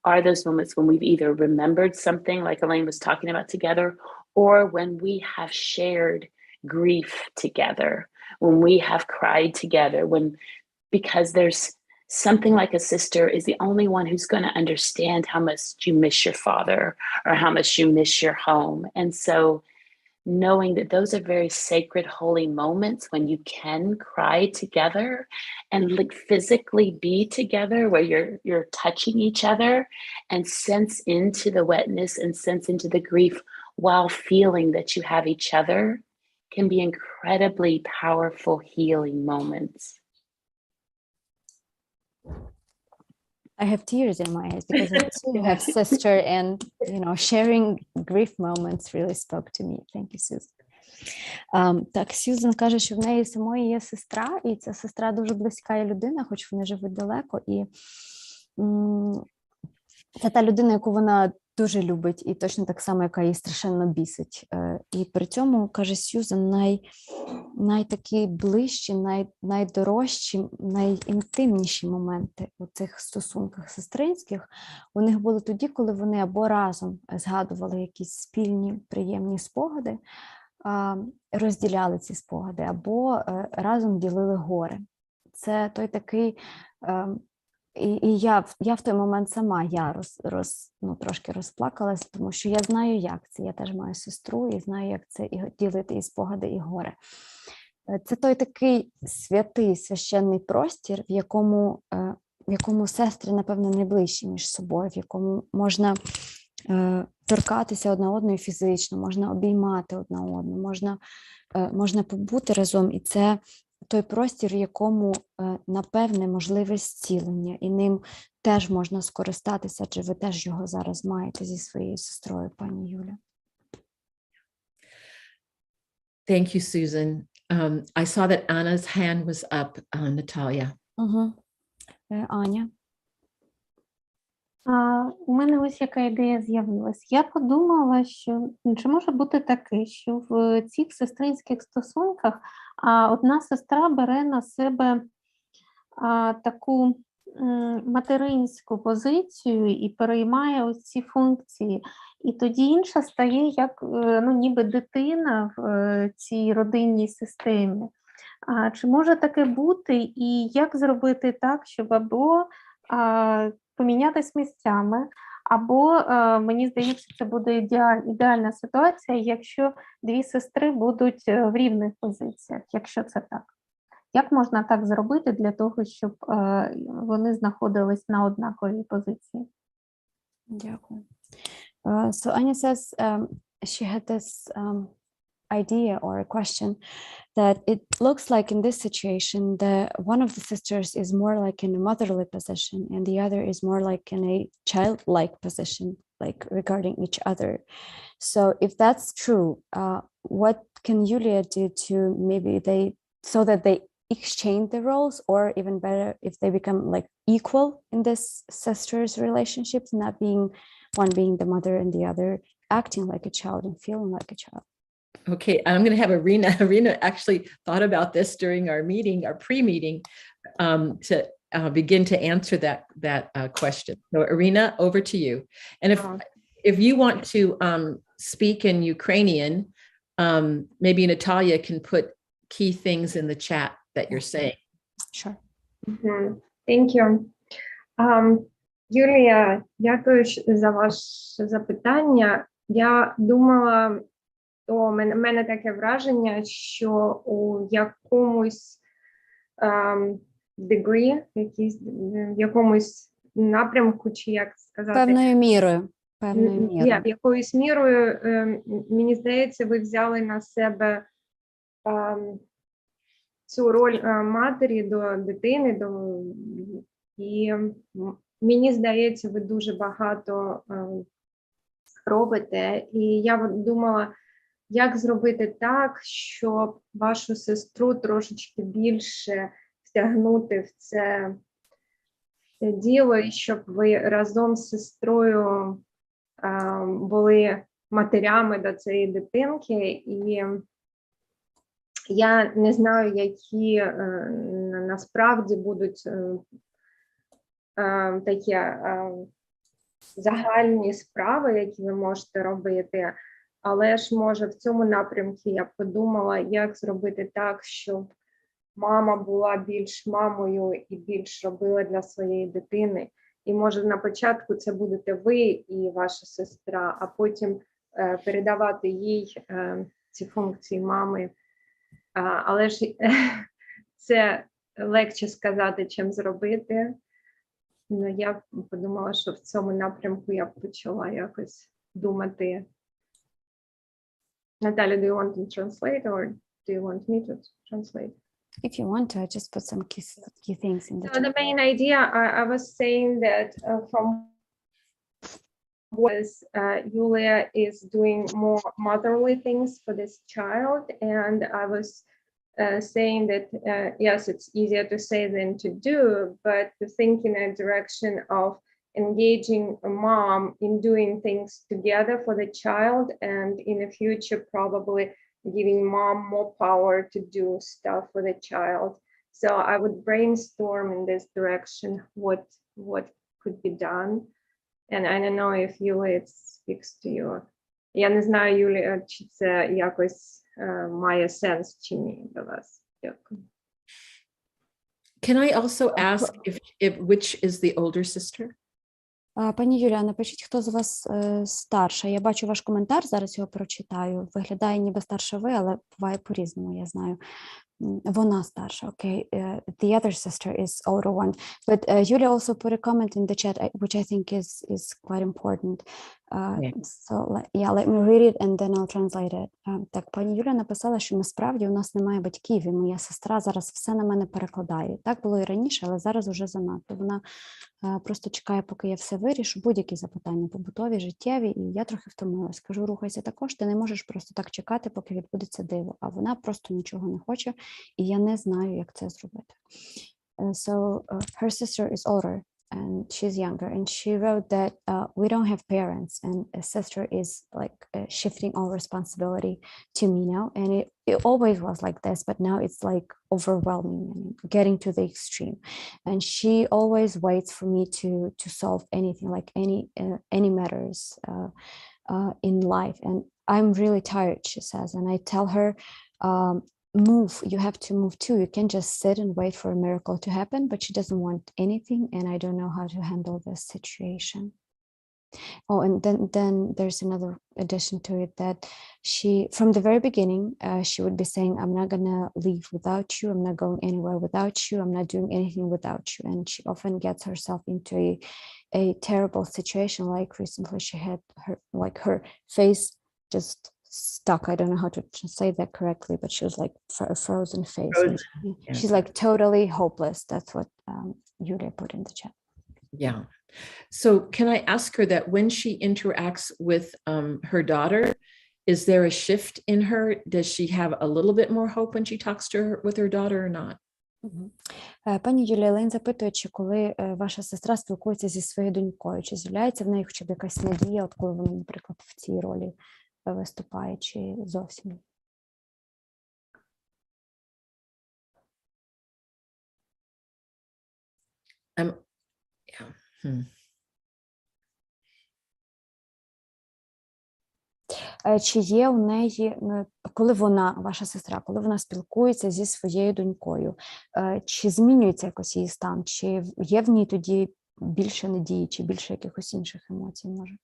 are those moments when we've either remembered something like Elaine was talking about together, or when we have shared grief together, when we have cried together, because there's something like a sister is the only one who's going to understand how much you miss your father or how much you miss your home. And so knowing that those are very sacred, holy moments when you can cry together and like physically be together, where you're touching each other and sense into the wetness and sense into the grief while feeling that you have each other, can be incredibly powerful healing moments. I have tears in my eyes because I too have sister, and sharing grief moments really spoke to me. Thank you, Susan. Так, Сьюзен каже, що в неї самої є сестра, і ця сестра дуже близька людина, хоч вони живуть далеко, і це та людина, яку вона дуже любить, і точно так само, яка її страшенно бісить. І при цьому, каже Сьюзен, найтакі ближчі, найдорожчі, найінтимніші моменти у цих стосунках сестринських у них були тоді, коли вони або разом згадували якісь спільні приємні спогади, розділяли ці спогади, або разом ділили горе. Це той такий... І я в той момент сама трошки розплакалась, тому що я знаю, як це. Я теж маю сестру і знаю, як це ділити і спогади, і горе. Це той такий святий, священний простір, в якому сестри, напевно, найближчі між собою, в якому можна торкатися одна одної фізично, можна обіймати одна одну, можна побути разом. І це той простір, в якому, напевне, можливе зцілення, і ним теж можна скористатися, чи ви теж його зараз маєте зі своєю сестрою, пані Юля. Thank you, Susan. I saw that Anna's hand was up, Natalia. Аня. У мене ось яка ідея з'явилась. Я подумала, що чи може бути таке, що в цих сестринських стосунках одна сестра бере на себе таку материнську позицію і переймає ось ці функції. І тоді інша стає як ніби дитина в цій родинній системі. Чи може таке бути, і як зробити так, щоб або помінятись місцями, або, мені здається, це буде ідеальна ситуація, якщо дві сестри будуть в рівних позиціях, якщо це так. Як можна так зробити для того, щоб вони знаходились на однаковій позиції? Дякую. So Anya says she had this idea or a question that it looks like in this situation that one of the sisters is more like in a motherly position and the other is more like in a childlike position, like regarding each other. So if that's true, what can Yulia do to so that they exchange the roles, or even better, if they become like equal in this sisters relationships, not being one being the mother and the other acting like a child and feeling like a child? Okay, I'm going to have Irina. Irina actually thought about this during our meeting, our pre-meeting, to begin to answer that question. So Irina, over to you. And if you want to speak in Ukrainian, maybe Natalia can put key things in the chat that you're saying. Sure. Thank you. Юлія, дякую за ваше запитання. Я думала, в мене таке враження, що у якомусь degree, в якомусь напрямку, чи як сказати? Певною мірою. Якоюсь мірою, мені здається, ви взяли на себе цю роль матері до дитини, і мені здається, ви дуже багато робите. І я думала, як зробити так, щоб вашу сестру трошечки більше втягнути в це діло, і щоб ви разом з сестрою були матерями до цієї дитинки. І я не знаю, які насправді будуть такі загальні справи, які ви можете робити, Але ж, може, в цьому напрямку я б подумала, як зробити так, щоб мама була більш мамою і більш робила для своєї дитини. І, може, на початку це будете ви і ваша сестра, а потім передавати їй ці функції мами. Але ж це легше сказати, чим зробити. Ну, я б подумала, що в цьому напрямку я б почала якось думати. Natalia, do you want to translate or do you want me to translate? If you want to, I just put some key things in the So chat. the main idea, I was saying that from was Yulia is doing more motherly things for this child, and I was saying that yes, it's easier to say than to do, but to think in a direction of engaging a mom in doing things together for the child, and in the future probably giving mom more power to do stuff for the child. So I would brainstorm in this direction what could be done. And I don't know if Yulia it speaks to you. Я не знаю, Юлія, чи це якось має сенс чи ні для вас. Дякую. Can I also ask if which is the older sister? Пані Юлія, напишіть, хто з вас старша. Я бачу ваш коментар, зараз його прочитаю. Виглядає ніби старша ви, але буває по-різному, я знаю. Вона старша, окей. The other sister is older one. But Yulia also put a comment in the chat, which I think is quite important. So yeah, let me read it and then I'll translate it. Так, пані Юля написала, що насправді у нас немає батьків, і моя сестра зараз все на мене перекладає. Так було і раніше, але зараз уже занадто. Вона просто чекає, поки я все вирішу, будь-які запитання побутові, життєві, і я трохи втомилась. Кажу, рухайся також, ти не можеш просто так чекати, поки відбудеться диво. А вона просто нічого не хоче, і я не знаю, як це зробити. So her sister is older and she's younger, and she wrote that we don't have parents, and a sister is like shifting all responsibility to me now, and it always was like this, but now it's like overwhelming and getting to the extreme, and she always waits for me to solve anything, like any matters in life, and I'm really tired, she says, and I tell her, move, you have to move too, you can't just sit and wait for a miracle to happen, but she doesn't want anything, and I don't know how to handle this situation. Oh, and then there's another addition to it, that she, from the very beginning, she would be saying, I'm not gonna leave without you, I'm not going anywhere without you, I'm not doing anything without you, and she often gets herself into a terrible situation, like recently she had her face just stuck. I don't know how to say that correctly, but she was like a frozen face. Frozen. She's like totally hopeless. That's what Yulia put in the chat. Yeah. So can I ask her that when she interacts with her daughter, is there a shift in her? Does she have a little bit more hope when she talks to her with her daughter or not? Пані Юлія, Лейн запитує, чи коли ваша сестра спілкується зі своєю донькою, чи з'являється в неї хоча б якась надія, от коли вона, наприклад, в цій ролі виступає, чи зовсім? Чи є у неї, коли вона, ваша сестра, коли вона спілкується зі своєю донькою, чи змінюється якось її стан, чи є в ній тоді більше надії, чи більше якихось інших емоцій, може?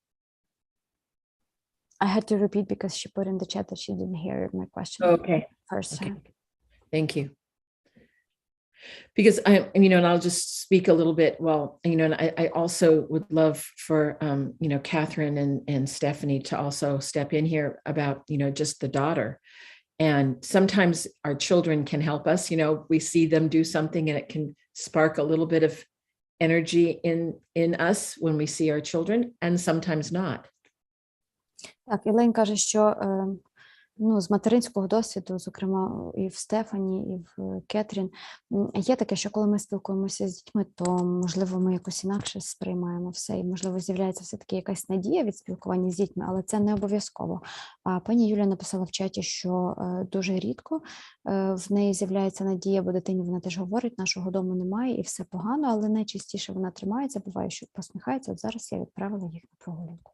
I had to repeat because she put in the chat that she didn't hear my question. Okay. First. Okay. Thank you. Because and I'll just speak a little bit. Well, and I also would love for, Catherine and Stephanie to also step in here about, just the daughter. And sometimes our children can help us, we see them do something and it can spark a little bit of energy in us when we see our children, and sometimes not. Так, Ілейн каже, що з материнського досвіду, зокрема і в Стефані, і в Кетрін, є таке, що коли ми спілкуємося з дітьми, то, можливо, ми якось інакше сприймаємо все, і, можливо, з'являється все-таки якась надія від спілкування з дітьми, але це не обов'язково. А пані Юля написала в чаті, що дуже рідко в неї з'являється надія, бо дитині вона теж говорить, нашого дому немає, і все погано, але найчастіше вона тримається, буває, що посміхається. От зараз я відправила їх на прогулянку.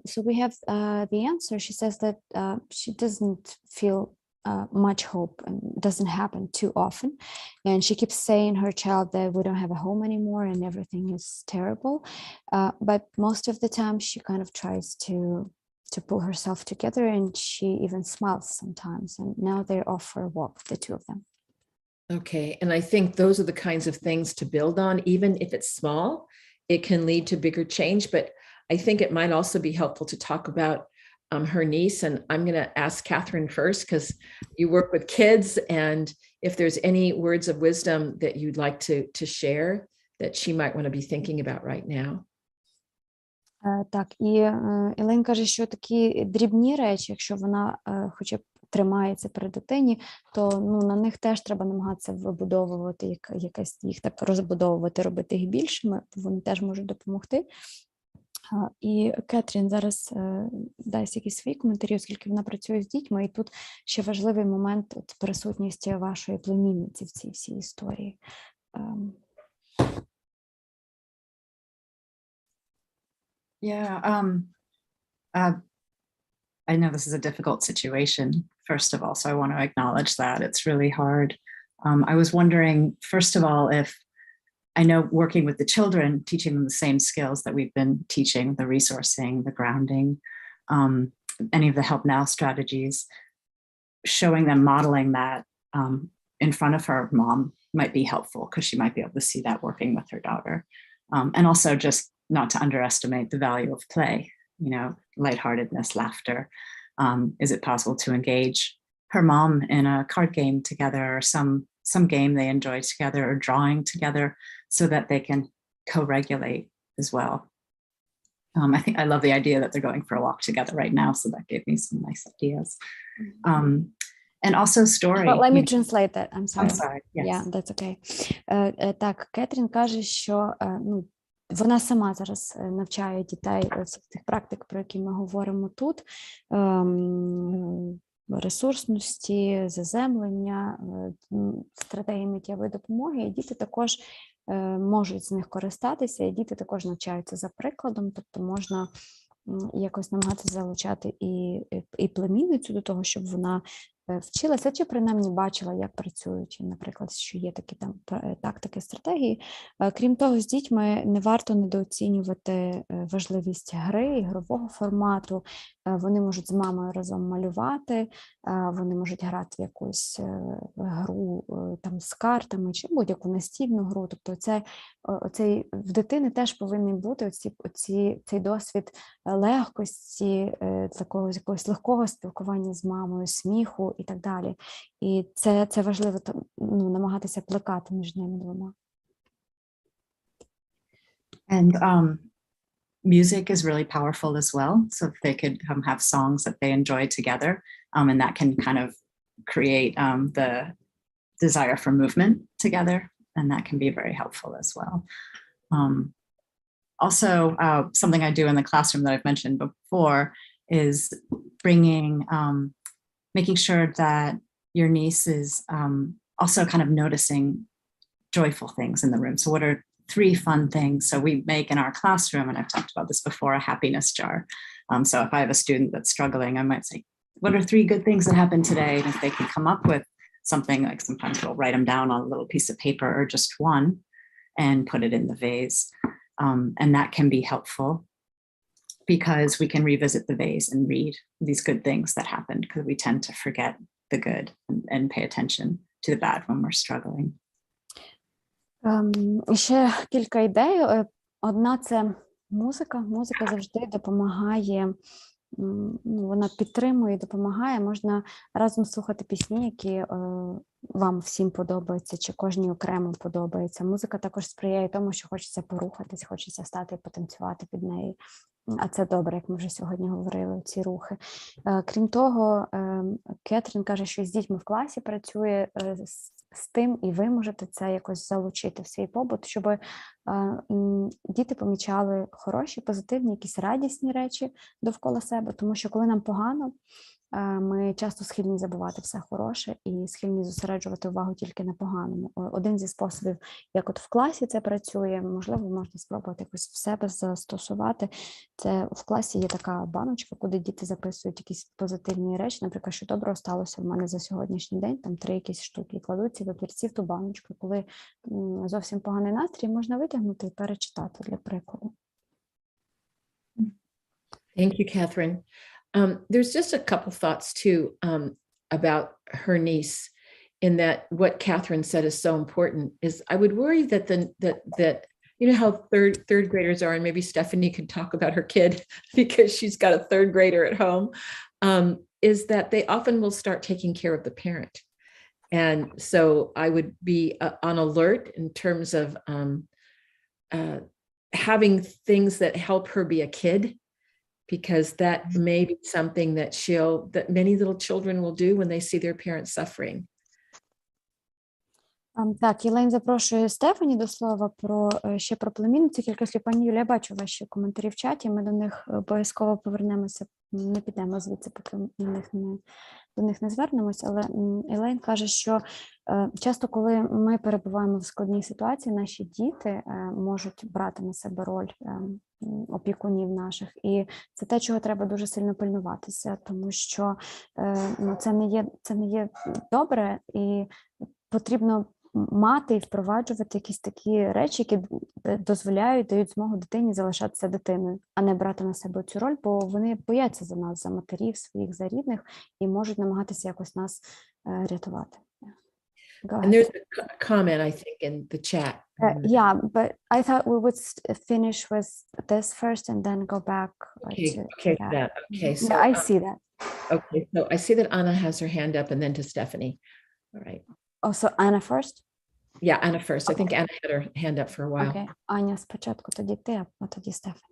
So we have the answer. She says that she doesn't feel much hope and doesn't happen too often. And she keeps saying her child that we don't have a home anymore and everything is terrible. But most of the time she kind of tries to pull herself together, and she even smiles sometimes. And now they're off for a walk, the two of them. Okay, and I think those are the kinds of things to build on. Even if it's small, it can lead to bigger change. But I think it might also be helpful to talk about her niece. And I'm going to ask Catherine first, because you work with kids, and if there's any words of wisdom that you'd like to share that she might want to be thinking about right now. Так, і Елейн каже, що такі дрібні речі, якщо вона хоча б тримається при дитині, то на них теж треба намагатися вибудовувати, якось їх так розбудовувати, робити їх більшими, вони теж можуть допомогти. І Кетрін зараз дасть якісь свої коментарі, оскільки вона працює з дітьми, і тут ще важливий момент присутності вашої племінниці в цій всій історії. Yeah, I know this is a difficult situation, first of all, so I want to acknowledge that. It's really hard. I was wondering, first of all, if I know working with the children, teaching them the same skills that we've been teaching, the resourcing, the grounding, any of the help now strategies, showing them, modeling that in front of her mom might be helpful, because she might be able to see that working with her daughter. And also just not to underestimate the value of play, lightheartedness, laughter. Is it possible to engage her mom in a card game together, or some game they enjoy together, or drawing together, so that they can co-regulate as well. I love the idea that they're going for a walk together right now, so that gave me some nice ideas. And also story. Well, let me translate that. I'm sorry. I'm sorry. Yes. Yeah, that's okay. Так, Кетрін каже, що вона сама зараз навчає дітей всіх тих практик, про які ми говоримо тут, ресурсності, заземлення, стратегії миттєвої допомоги, і діти також можуть з них користатися, і діти також навчаються за прикладом, тобто можна якось намагатися залучати і племінницю до того, щоб вона вчилася, чи принаймні бачила, як працюють, наприклад, що є такі там тактики, стратегії. Крім того, з дітьми не варто недооцінювати важливість гри, ігрового формату. Вони можуть з мамою разом малювати, вони можуть грати в якусь гру там з картами, чи будь-яку настільну гру. Тобто в дитини теж повинен бути цей досвід легкості, такого якогось легкого спілкування з мамою, сміху і так далі. І це важливо намагатися плекати між ними двома. And music is really powerful as well. So if they could have songs that they enjoy together, and that can kind of create the desire for movement together, and that can be very helpful as well. Also, something I do in the classroom that I've mentioned before is making sure that your niece is also kind of noticing joyful things in the room. So what are 3 fun things? So we make in our classroom, and I've talked about this before, a happiness jar. So if I have a student that's struggling, I might say, what are 3 good things that happened today? And if they can come up with something, like sometimes we'll write them down on a little piece of paper or just one and put it in the vase. And that can be helpful, because we can revisit the vase and read these good things that happened, because we tend to forget the good and pay attention to the bad when we're struggling. Ще кілька ідей. Одна – це музика. Музика завжди допомагає, вона підтримує, допомагає. Можна разом слухати пісні, які вам всім подобаються, чи кожній окремо подобається. Музика також сприяє тому, що хочеться порухатись, хочеться стати і потанцювати під неї. А це добре, як ми вже сьогодні говорили, ці рухи. Крім того, Кетрін каже, що з дітьми в класі працює з тим, і ви можете це якось залучити в свій побут, щоб діти помічали хороші, позитивні, якісь радісні речі довкола себе, тому що коли нам погано, ми часто схильні забувати все хороше і схильні зосереджувати увагу тільки на поганому. Один зі способів, як от в класі це працює, можливо, можна спробувати якось в себе застосувати. Це в класі є така баночка, куди діти записують якісь позитивні речі, наприклад, що доброго сталося в мене за сьогоднішній день, там 3 якісь штуки, і кладуть ці папірці в ту баночку. Коли зовсім поганий настрій, можна витягнути і перечитати для прикладу. Thank you, Catherine. There's just a couple thoughts too about her niece, in that what Catherine said is so important. Is I would worry that that you know how third graders are, and maybe Stephanie could talk about her kid because she's got a third grader at home. Is that they often will start taking care of the parent, and so I would be on alert in terms of having things that help her be a kid. Because that may be something that many little children will do when they see their parents suffering. Так, Єлейн запрошує Стефані до слова ще про племінницю. Кілька слів. Пані Юлія, я бачу ваші коментарі в чаті, ми до них обов'язково повернемося, не підемо звідси, поки до них не звернемось, але Єлейн каже, що часто, коли ми перебуваємо в складній ситуації, наші діти можуть брати на себе роль опікунів наших, і це те, чого треба дуже сильно пильнуватися, тому що це не є добре, і потрібно мати і впроваджувати якісь такі речі, які дозволяють, дають змогу дитині залишатися дитиною, а не брати на себе цю роль, бо вони бояться за нас, за матерів своїх, за рідних, і можуть намагатися якось нас рятувати. And there's a comment, I think, in the chat. Yeah, but I thought we would finish with this first and then go back Okay, that. Okay, so yeah, I see that. Okay, so I see that Anna has her hand up, and then to Stephanie. All right. Oh, so Anna first? Yeah, Anna first. I think Anna had her hand up for a while. Okay, Аня спочатку, тоді ти, а тоді Стефані.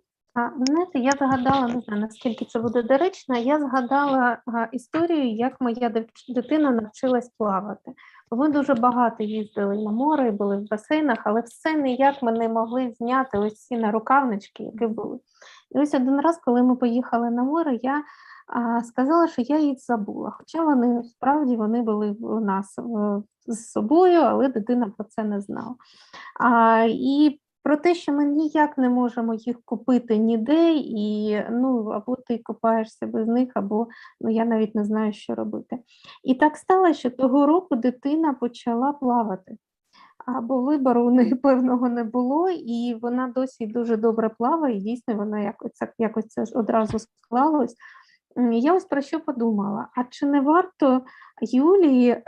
Знаєте, я згадала, не знаю, наскільки це буде доречно, я згадала історію, як моя дитина навчилась плавати. Ми дуже багато їздили на море, були в басейнах, але все ніяк ми не могли зняти ось ці нарукавнички, які були. І ось один раз, коли ми поїхали на море, я сказала, що я їх забула. Хоча вони були у нас з собою, але дитина про це не знала. І про те, що ми ніяк не можемо їх купити ніде, і або ти купаєшся без них, або я навіть не знаю, що робити. І так сталося, що того року дитина почала плавати. Бо вибору у неї певного не було, і вона досі дуже добре плаває, і дійсно вона якось це одразу склалось. Я ось про що подумала, а чи не варто Юлії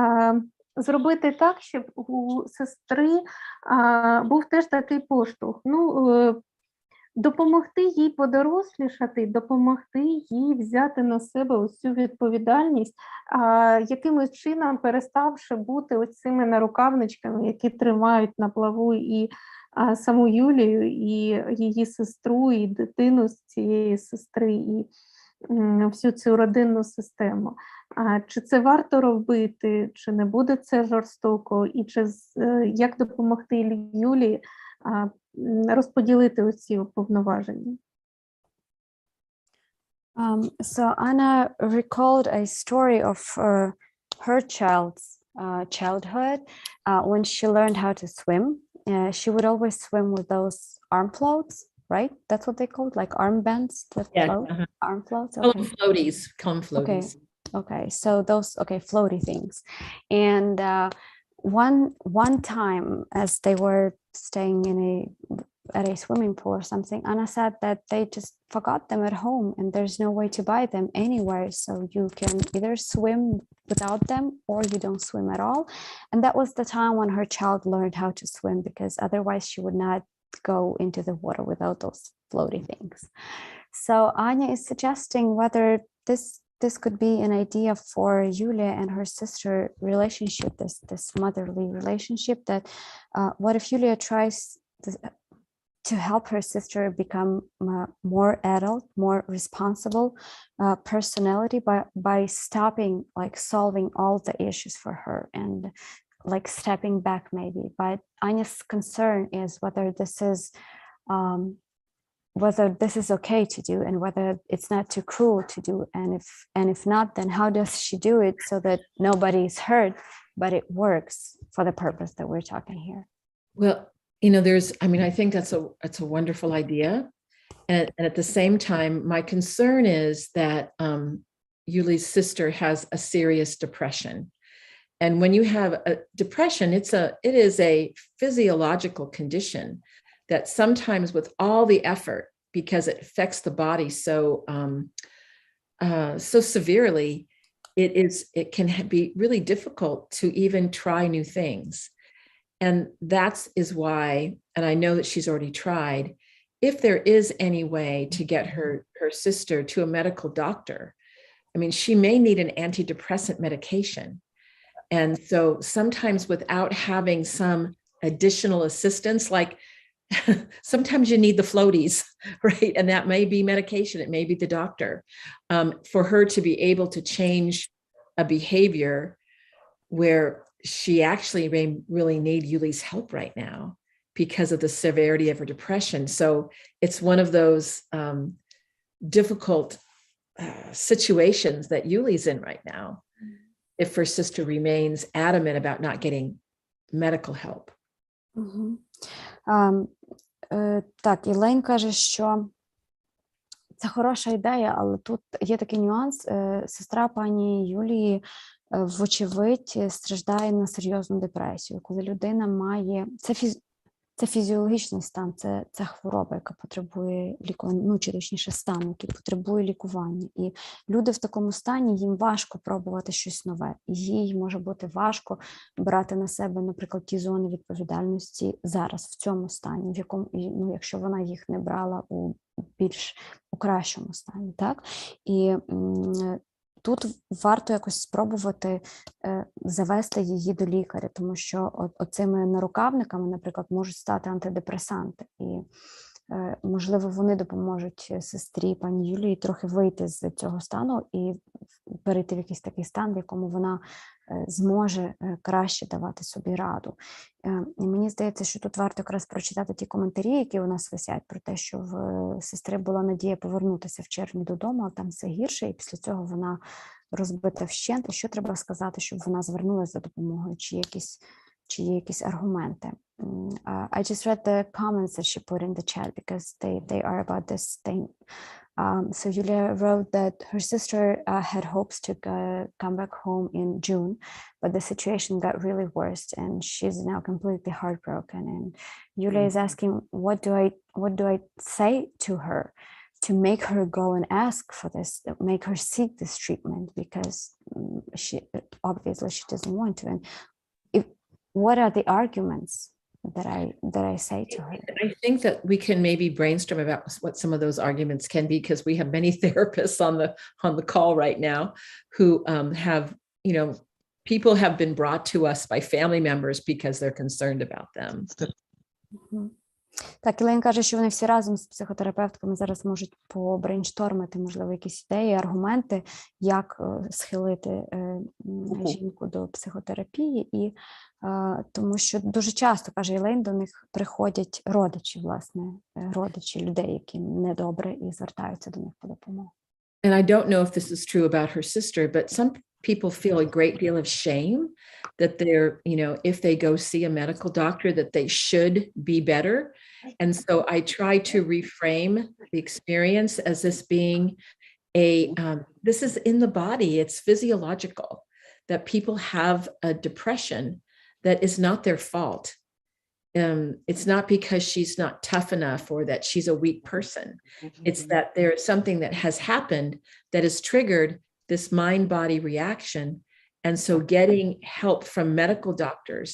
зробити так, щоб у сестри був теж такий поштовх? Допомогти їй подорослішати, допомогти їй взяти на себе ось цю відповідальність, якимось чином переставши бути ось цими нарукавничками, які тримають на плаву і саму Юлію, і її сестру, і дитину з цієї сестри, і всю цю родинну систему. Чи це варто робити, чи не буде це жорстоко, і як допомогти Юлії розподілити оці повноваження? So Anna recalled a story of her childhood when she learned how to swim. She would always swim with those arm floats, right? That's what they called, like armbands that float? Arm floats? Okay. Call them floaties. Okay, so those, floaty things. And one time, as they were staying at a swimming pool or something, Anna said that they just forgot them at home and there's no way to buy them anywhere. So you can either swim without them or you don't swim at all. And that was the time when her child learned how to swim, because otherwise she would not go into the water without those floaty things. So Anya is suggesting whether this could be an idea for Yulia and her sister relationship, this motherly relationship, that what if Yulia tries to help her sister become more adult, more responsible personality by stopping solving all the issues for her and like stepping back maybe. But Anya's concern is whether this is okay to do and whether it's not too cruel to do. And if not, then how does she do it so that nobody is hurt, but it works for the purpose that we're talking here? Well, I think that's a wonderful idea. And at the same time, my concern is that Yuli's sister has a serious depression. And when you have a depression, it is a physiological condition that sometimes with all the effort, because it affects the body so severely, it can be really difficult to even try new things. And that is why, and I know that she's already tried, if there is any way to get her sister to a medical doctor, she may need an antidepressant medication. And so sometimes without having some additional assistance, like sometimes you need the floaties, right? And that may be medication, it may be the doctor, for her to be able to change a behavior where she actually may really need Yuli's help right now because of the severity of her depression. So it's one of those difficult situations that Yuli's in right now, if her sister remains adamant about not getting medical help. Так, Ілейн каже, що це хороша ідея, але тут є такий нюанс. Сестра пані Юлії, вочевидь, страждає на серйозну депресію. Коли людина має... Це фізіологічний стан, це хвороба, яка потребує лікування, чи точніше стан, який потребує лікування. І люди в такому стані, їм важко пробувати щось нове. Їй може бути важко брати на себе, наприклад, ті зони відповідальності зараз, в цьому стані, в якому, якщо вона їх не брала у кращому стані. Так? І тут варто якось спробувати завести її до лікаря, тому що оцими нарукавниками, наприклад, можуть стати антидепресанти. І, можливо, вони допоможуть сестрі пані Юлії трохи вийти з цього стану і перейти в якийсь такий стан, в якому вона зможе краще давати собі раду. І мені здається, що тут варто якраз прочитати ті коментарі, які у нас висять, про те, що в сестри була надія повернутися в червні додому, але там все гірше, і після цього вона розбита вщент. І що треба сказати, щоб вона звернулася за допомогою, чи є якісь аргументи. I just read the comments that she put in the chat because they are about this thing. So Julia wrote that her sister had hopes to come back home in June, but the situation got really worse and she's now completely heartbroken. And Julia is asking, what do I say to her to make her go and ask for this, make her seek this treatment, because she obviously she doesn't want to. And what are the arguments that I say to her? I think that we can maybe brainstorm about what some of those arguments can be, because we have many therapists on the call right now who have, people have been brought to us by family members because they're concerned about them. Так, Ілейн каже, що вони всі разом з психотерапевтками зараз можуть побрейнштормити, можливо, якісь ідеї, аргументи, як схилити жінку до психотерапії. І тому що дуже часто, каже Ілейн, до них приходять родичі людей, які недобре, і звертаються до них по допомогу. And I don't know if this is true about her sister, but some people feel a great deal of shame that they're, if they go see a medical doctor, that they should be better. And so I try to reframe the experience as this being this is in the body, it's physiological, that people have a depression that is not their fault. It's not because she's not tough enough or that she's a weak person. It's that there's something that has happened that has triggered this mind-body reaction. And so getting help from medical doctors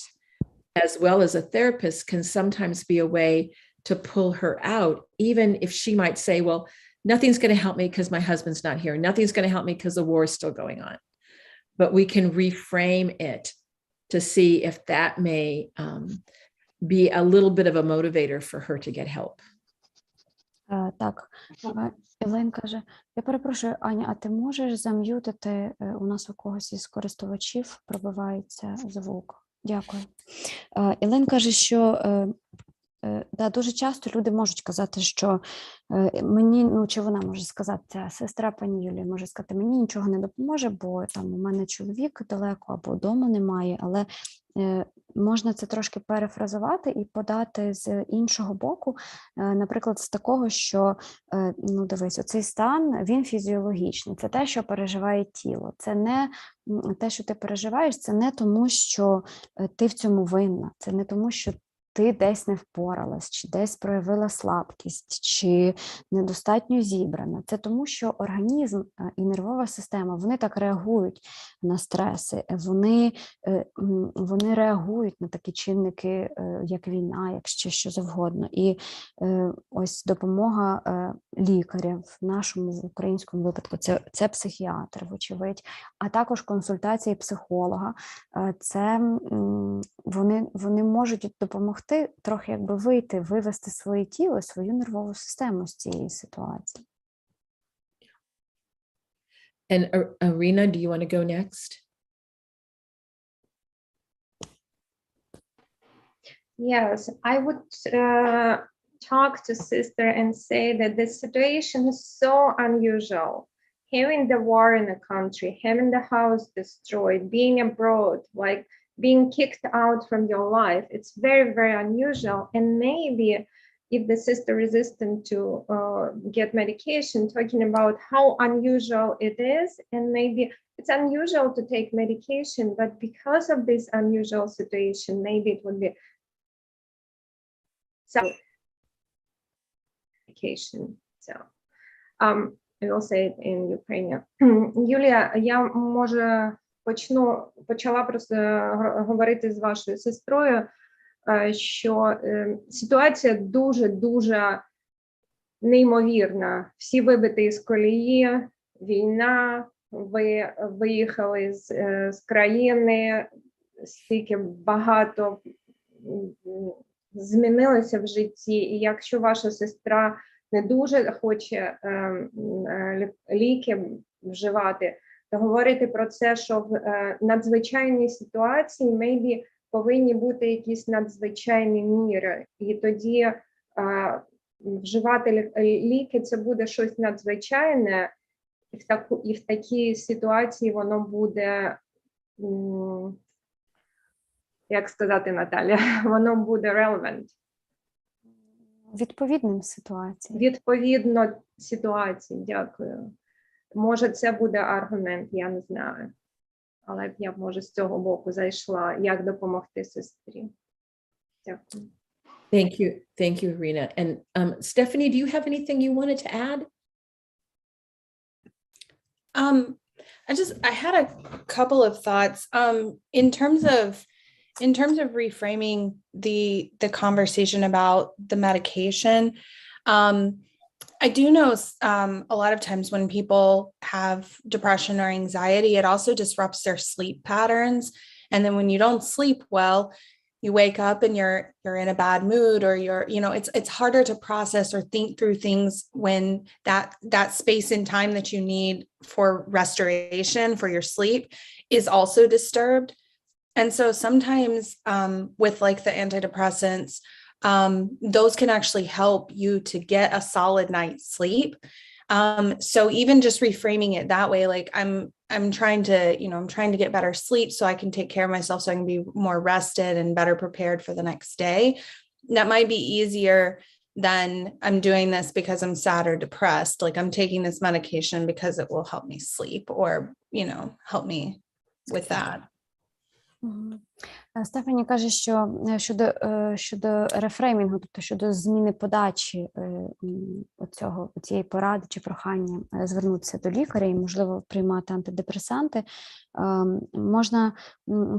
as well as a therapist can sometimes be a way to pull her out, even if she might say, well, nothing's going to help me because my husband's not here. Nothing's going to help me because the war is still going on. But we can reframe it to see if that may be a little bit of a motivator for her to get help. Так, Ілейн каже, я перепрошую, Аня, а ти можеш зам'ютити, у нас у когось із користувачів пробивається звук. Дякую. Ілен каже, що да, дуже часто люди можуть казати, що мені, ну чи вона може сказати, ця сестра пані Юлія може сказати, мені нічого не допоможе, бо там у мене чоловік далеко або вдома немає, але можна це трошки перефразувати і подати з іншого боку, наприклад, з такого, що, ну дивись, оцей стан, він фізіологічний, це те, що переживає тіло, це не те, що ти переживаєш, це не тому, що ти в цьому винна, це не тому, що ти десь не впоралась, чи десь проявила слабкість, чи недостатньо зібрана. Це тому, що організм і нервова система, вони так реагують на стреси, вони реагують на такі чинники, як війна, як ще що завгодно. І ось допомога лікаря в нашому в українському випадку, це психіатр, вочевидь, а також консультації психолога. Це вони можуть допомогти трохи якби вийти, вивести своє тіло, свою нервову систему з цієї ситуації. And Irina, do you want to go next? Yes, I would talk to sister and say that this situation is so unusual. Having the war in the country, having the house destroyed, being abroad, like being kicked out from your life, it's very, very unusual. And maybe if the sister resistant to get medication, talking about how unusual it is, and maybe it's unusual to take medication, but because of this unusual situation, maybe it would be some medication. So I will say it in Ukrainian. Юлія, я може почала просто говорити з вашою сестрою, що ситуація дуже неймовірна. Всі вибиті з колії, війна, ви виїхали з країни, стільки багато змінилося в житті, і якщо ваша сестра не дуже хоче ліки вживати, то говорити про це, що в надзвичайній ситуації maybe повинні бути якісь надзвичайні міри, і тоді вживати ліки це буде щось надзвичайне, і в такій ситуації воно буде, як сказати, Наталя, воно буде relevant. Відповідним ситуаціям. Відповідно ситуації, дякую. Може, це буде аргумент, я не знаю. Але я б, може, з цього боку зайшла, як допомогти сестрі. Дякую. Thank you, Irina. And Stephanie, do you have anything you wanted to add? I had a couple of thoughts. In terms of reframing the conversation about the medication, I do know a lot of times when people have depression or anxiety, it also disrupts their sleep patterns. And then when you don't sleep well, you wake up and you're in a bad mood, or it's harder to process or think through things when that space and time that you need for restoration for your sleep is also disturbed. And so sometimes with like the antidepressants, those can actually help you to get a solid night's sleep. So even just reframing it that way, like I'm trying to get better sleep so I can take care of myself, so I can be more rested and better prepared for the next day. That might be easier than I'm doing this because I'm sad or depressed. Like I'm taking this medication because it will help me sleep, or, help me with that. Стефані каже, що щодо рефреймінгу, тобто щодо зміни подачі цієї поради чи прохання звернутися до лікаря і, можливо, приймати антидепресанти, можна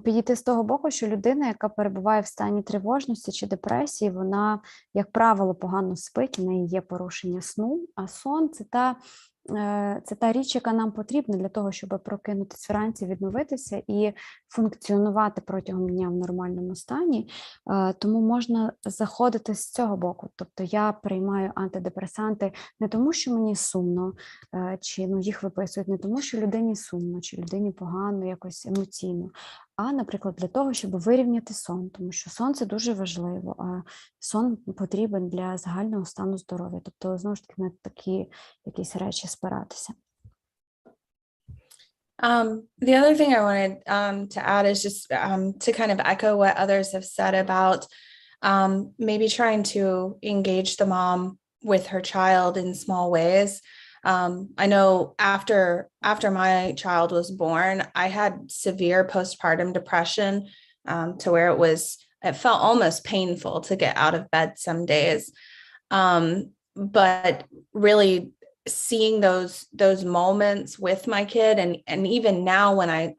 підійти з того боку, що людина, яка перебуває в стані тривожності чи депресії, вона, як правило, погано спить, в неї є порушення сну, а сон – це та річ, яка нам потрібна для того, щоб прокинутися вранці, відновитися і функціонувати протягом дня в нормальному стані. Тому можна заходити з цього боку. Тобто я приймаю антидепресанти не тому, що мені сумно, чи їх виписують не тому, що людині сумно, чи людині погано, якось емоційно, а, наприклад, для того, щоб вирівняти сон, тому що сон – це дуже важливо, а сон потрібен для загального стану здоров'я. Тобто, знову ж таки, на такі якісь речі спиратися. The other thing I wanted to add is just to kind of echo what others have said about maybe trying to engage the mom with her child in small ways. I know after my child was born, I had severe postpartum depression to where it felt almost painful to get out of bed some days. But really seeing those moments with my kid, and even now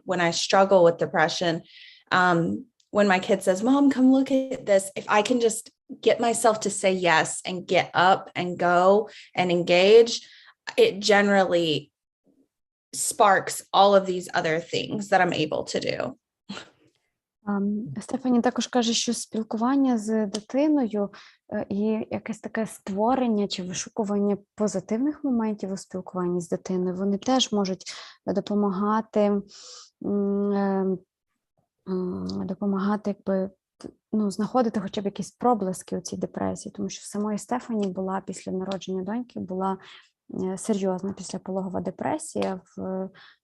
when I struggle with depression, when my kid says, "Mom, come look at this," if I can just get myself to say yes and get up and go and engage, it generally sparks all of these other things that I'm able to do. Стефані також каже, що спілкування з дитиною і якесь таке створення чи вишукування позитивних моментів у спілкуванні з дитиною, вони теж можуть допомагати якби, знаходити хоча б якісь проблиски у цій депресії, тому що в самої Стефані була після народження доньки була серйозна післяпологова депресія,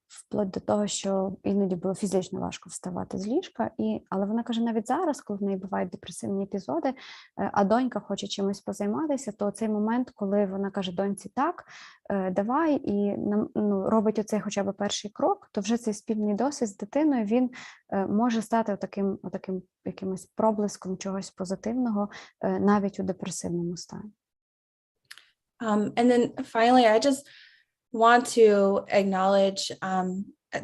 вплоть до того, що іноді було фізично важко вставати з ліжка. Але вона каже, навіть зараз, коли в неї бувають депресивні епізоди, а донька хоче чимось позайматися, то цей момент, коли вона каже доньці так, давай, і робить оцей хоча б перший крок, то вже цей спільний досвід з дитиною, він може стати отаким якимось проблиском чогось позитивного навіть у депресивному стані. And then finally, I just want to acknowledge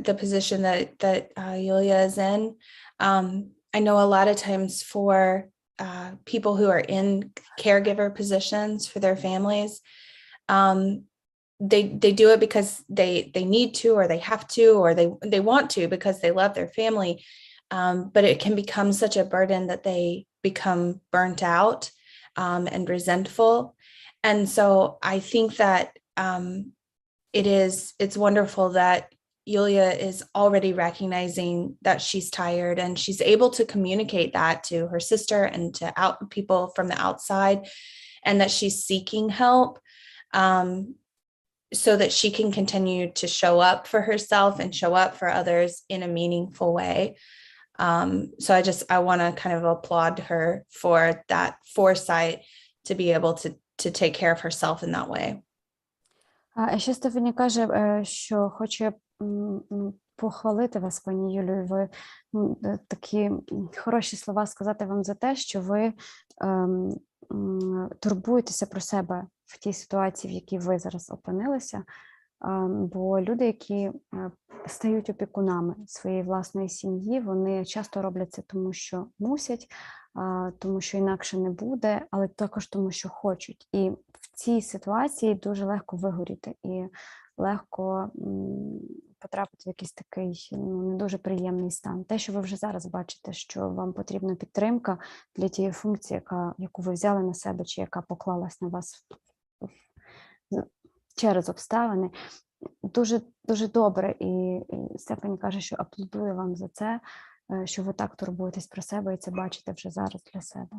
the position that Yulia is in. I know a lot of times for people who are in caregiver positions for their families, they do it because they need to, or they have to, or they want to because they love their family. But it can become such a burden that they become burnt out and resentful. And so I think that it's wonderful that Yulia is already recognizing that she's tired, and she's able to communicate that to her sister and to people from the outside, and that she's seeking help so that she can continue to show up for herself and show up for others in a meaningful way. So I want to kind of applaud her for that foresight to be able to take care of herself in that way. А ще Стефані каже, що хоче похвалити вас, пані Юлію, ви такі хороші слова сказати вам за те, що ви турбуєтеся про себе в тій ситуації, в якій ви зараз опинилися, бо люди, які стають опікунами своєї власної сім'ї, вони часто роблять це тому, що мусять, тому що інакше не буде, але також тому, що хочуть. І в цій ситуації дуже легко вигоріти і легко потрапити в якийсь такий не дуже приємний стан. Те, що ви вже зараз бачите, що вам потрібна підтримка для тієї функції, яку ви взяли на себе, чи яка поклалась на вас через обставини, дуже, дуже добре. І Стефані каже, що аплодує вам за це, що ви так турбуєтесь про себе і це бачите вже зараз для себе.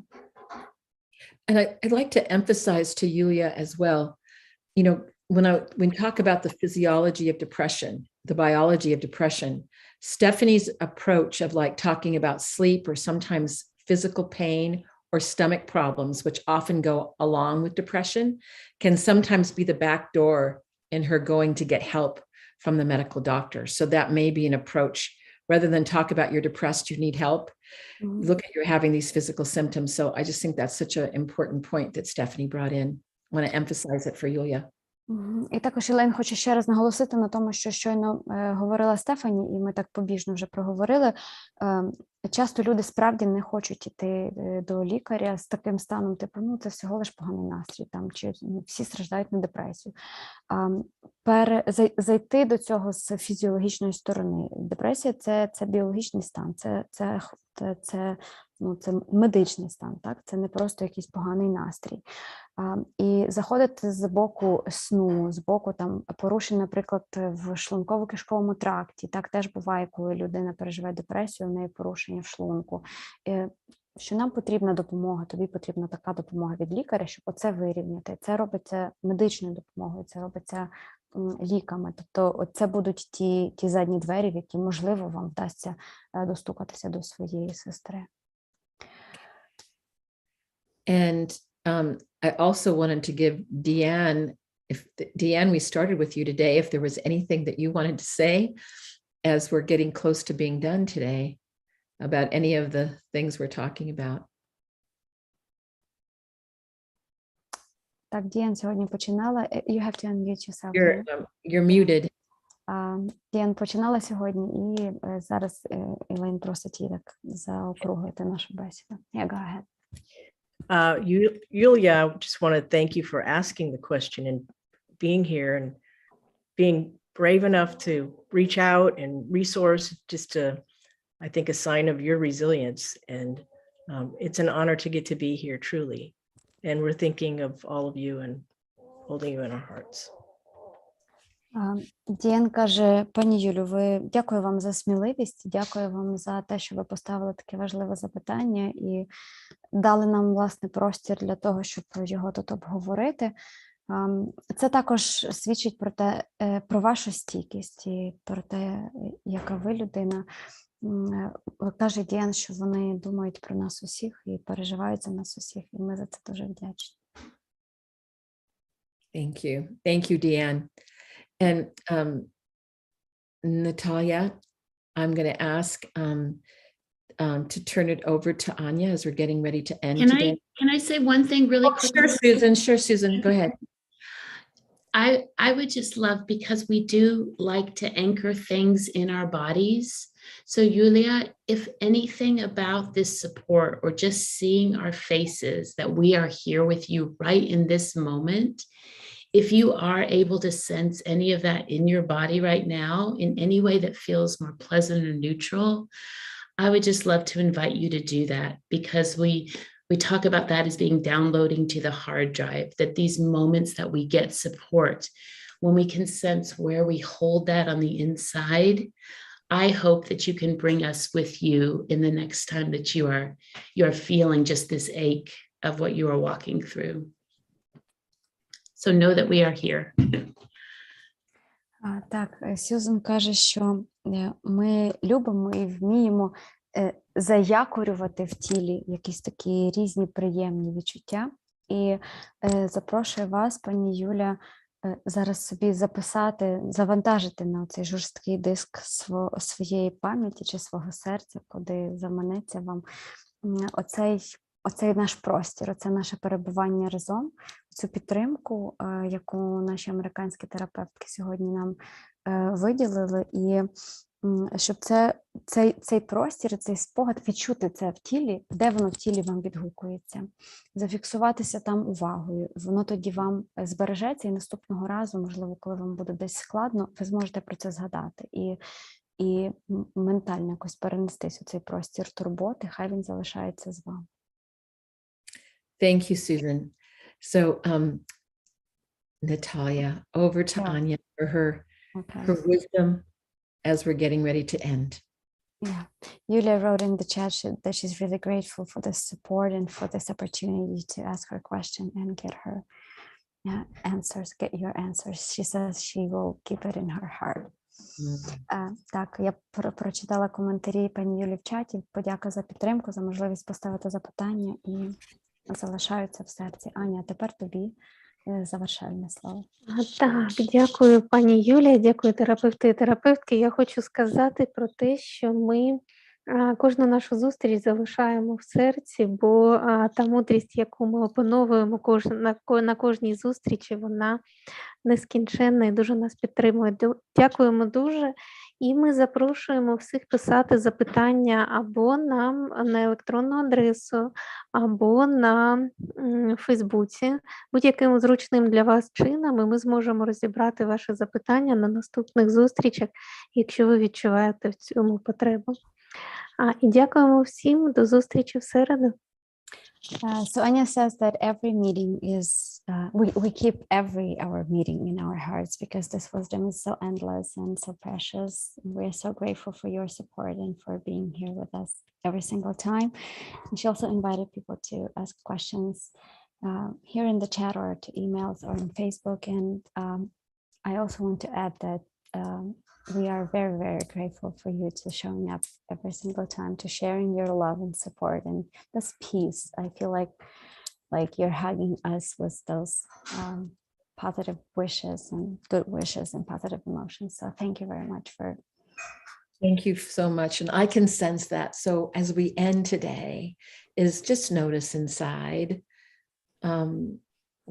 And I'd like to emphasize to Yulia as well, when we talk about the physiology of depression, the biology of depression, Stephanie's approach of like talking about sleep or sometimes physical pain or stomach problems, which often go along with depression, can sometimes be the back door in her going to get help from the medical doctor. So that may be an approach. Rather than talk about you're depressed, you need help, look at you're having these physical symptoms. So I just think that's such an important point that Stephanie brought in. I want to emphasize it for Yulia. І також Елейн хоче ще раз наголосити на тому, що щойно говорила Стефані, і ми так побіжно вже проговорили. Часто люди справді не хочуть йти до лікаря з таким станом, типу, це всього лиш поганий настрій, чи всі страждають на депресію. Зайти до цього з фізіологічної сторони. Депресія – це біологічний стан, це ну, це медичний стан, так? Це не просто якийсь поганий настрій. І заходити з боку сну, з боку там порушень, наприклад, в шлунково-кишковому тракті. Так теж буває, коли людина переживає депресію, в неї порушення в шлунку. Що нам потрібна допомога, тобі потрібна така допомога від лікаря, щоб оце вирівняти. Це робиться медичною допомогою, це робиться ліками. Тобто це будуть ті задні двері, в які, можливо, вам вдасться достукатися до своєї сестри. And I also wanted to give Deanne, Deanne, we started with you today, if there was anything that you wanted to say as we're getting close to being done today about any of the things we're talking about. Так, Діан сьогодні починала. You have to unmute yourself. You're muted. Діан починала сьогодні, і зараз Елейн просить її так заокруглити нашу бесіду. Yeah, go ahead. Yulia, I just want to thank you for asking the question and being here and being brave enough to reach out and resource, just I think a sign of your resilience. And it's an honor to get to be here, truly. And we're thinking of all of you and holding you in our hearts. Діан каже: пані Юлю, дякую вам за сміливість, дякую вам за те, що ви поставили таке важливе запитання і дали нам, власне, простір для того, щоб його тут обговорити. Це також свідчить про вашу стійкість і про те, яка ви людина. Каже Діан, що вони думають про нас усіх і переживають за нас усіх, і ми за це дуже вдячні. Thank you. Thank you, Deanne. And Natalia, I'm going to ask to turn it over to Anya as we're getting ready to end today. Can I say one thing really quickly? Sure, Susan. Sure, Susan. Go ahead. I would just love, because we do like to anchor things in our bodies. So Yulia, if anything about this support or just seeing our faces, that we are here with you right in this moment, if you are able to sense any of that in your body right now, in any way that feels more pleasant or neutral, I would just love to invite you to do that, because we talk about that as being downloading to the hard drive, that these moments that we get support, when we can sense where we hold that on the inside, I hope that you can bring us with you in the next time that you are feeling just this ache of what you are walking through. So know that we are here. Так, Сьюзен каже, що ми любимо і вміємо заякорювати в тілі якісь такі різні приємні відчуття. І запрошую вас, пані Юля, зараз собі записати, завантажити на цей жорсткий диск своєї пам'яті чи свого серця, куди заманеться вам оцей наш простір, оце наше перебування разом, цю підтримку, яку наші американські терапевтки сьогодні нам виділили, і щоб цей простір, цей спогад, відчути це в тілі, де воно в тілі вам відгукується, зафіксуватися там увагою, воно тоді вам збережеться, і наступного разу, можливо, коли вам буде десь складно, ви зможете про це згадати і ментально якось перенестись у цей простір турботи, хай він залишається з вами. Thank you, Susan. So, Natalia, over to Anya for her wisdom as we're getting ready to end. Yeah, Yulia wrote in the chat that she's really grateful for this support and for this opportunity to ask her question and get her answers, get your answers. She says she will keep it in her heart. Так, я прочитала коментарі пані Юлі в чаті. Подяка за підтримку, за можливість поставити запитання, і залишаються в серці. Аня, тепер тобі завершальне слово. Так, дякую, пані Юлія, дякую, терапевти і терапевтки. Я хочу сказати про те, що ми кожну нашу зустріч залишаємо в серці, бо та мудрість, яку ми опановуємо на кожній зустрічі, вона нескінченна і дуже нас підтримує. Дякуємо дуже. І ми запрошуємо всіх писати запитання або нам на електронну адресу, або на Фейсбуці. Будь-яким зручним для вас чином, і ми зможемо розібрати ваші запитання на наступних зустрічах, якщо ви відчуваєте в цьому потребу. І дякуємо всім. До зустрічі в середу. So Anya says that every meeting is, we keep our meeting in our hearts because this wisdom is so endless and so precious. We are so grateful for your support and for being here with us every single time. And she also invited people to ask questions here in the chat or to emails or on Facebook. And I also want to add that we are very, very grateful for you to showing up every single time, to sharing your love and support and this peace. I feel like you're hugging us with those positive wishes and good wishes and positive emotions. So thank you very much for. Thank you so much. And I can sense that. So as we end today is just notice inside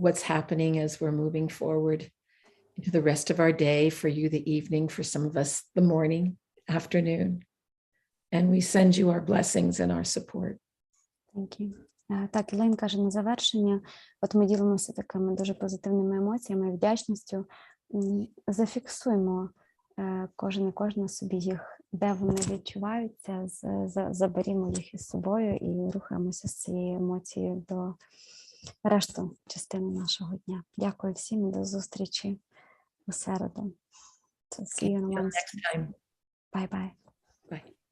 what's happening as we're moving forward into the rest of our day, for you the evening, for some of us the morning, afternoon. And we send you our blessings and our support. Thank you. Так, Елейн каже на завершення, от ми ділимося такими дуже позитивними емоціями, вдячністю. Зафіксуємо кожен і кожна собі їх, де вони відчуваються, заберімо їх із собою і рухаємося з цією емоцією до решту частини нашого дня. Дякую всім, до зустрічі у середу. So see you on Wednesday. Next time. Bye-bye. Bye.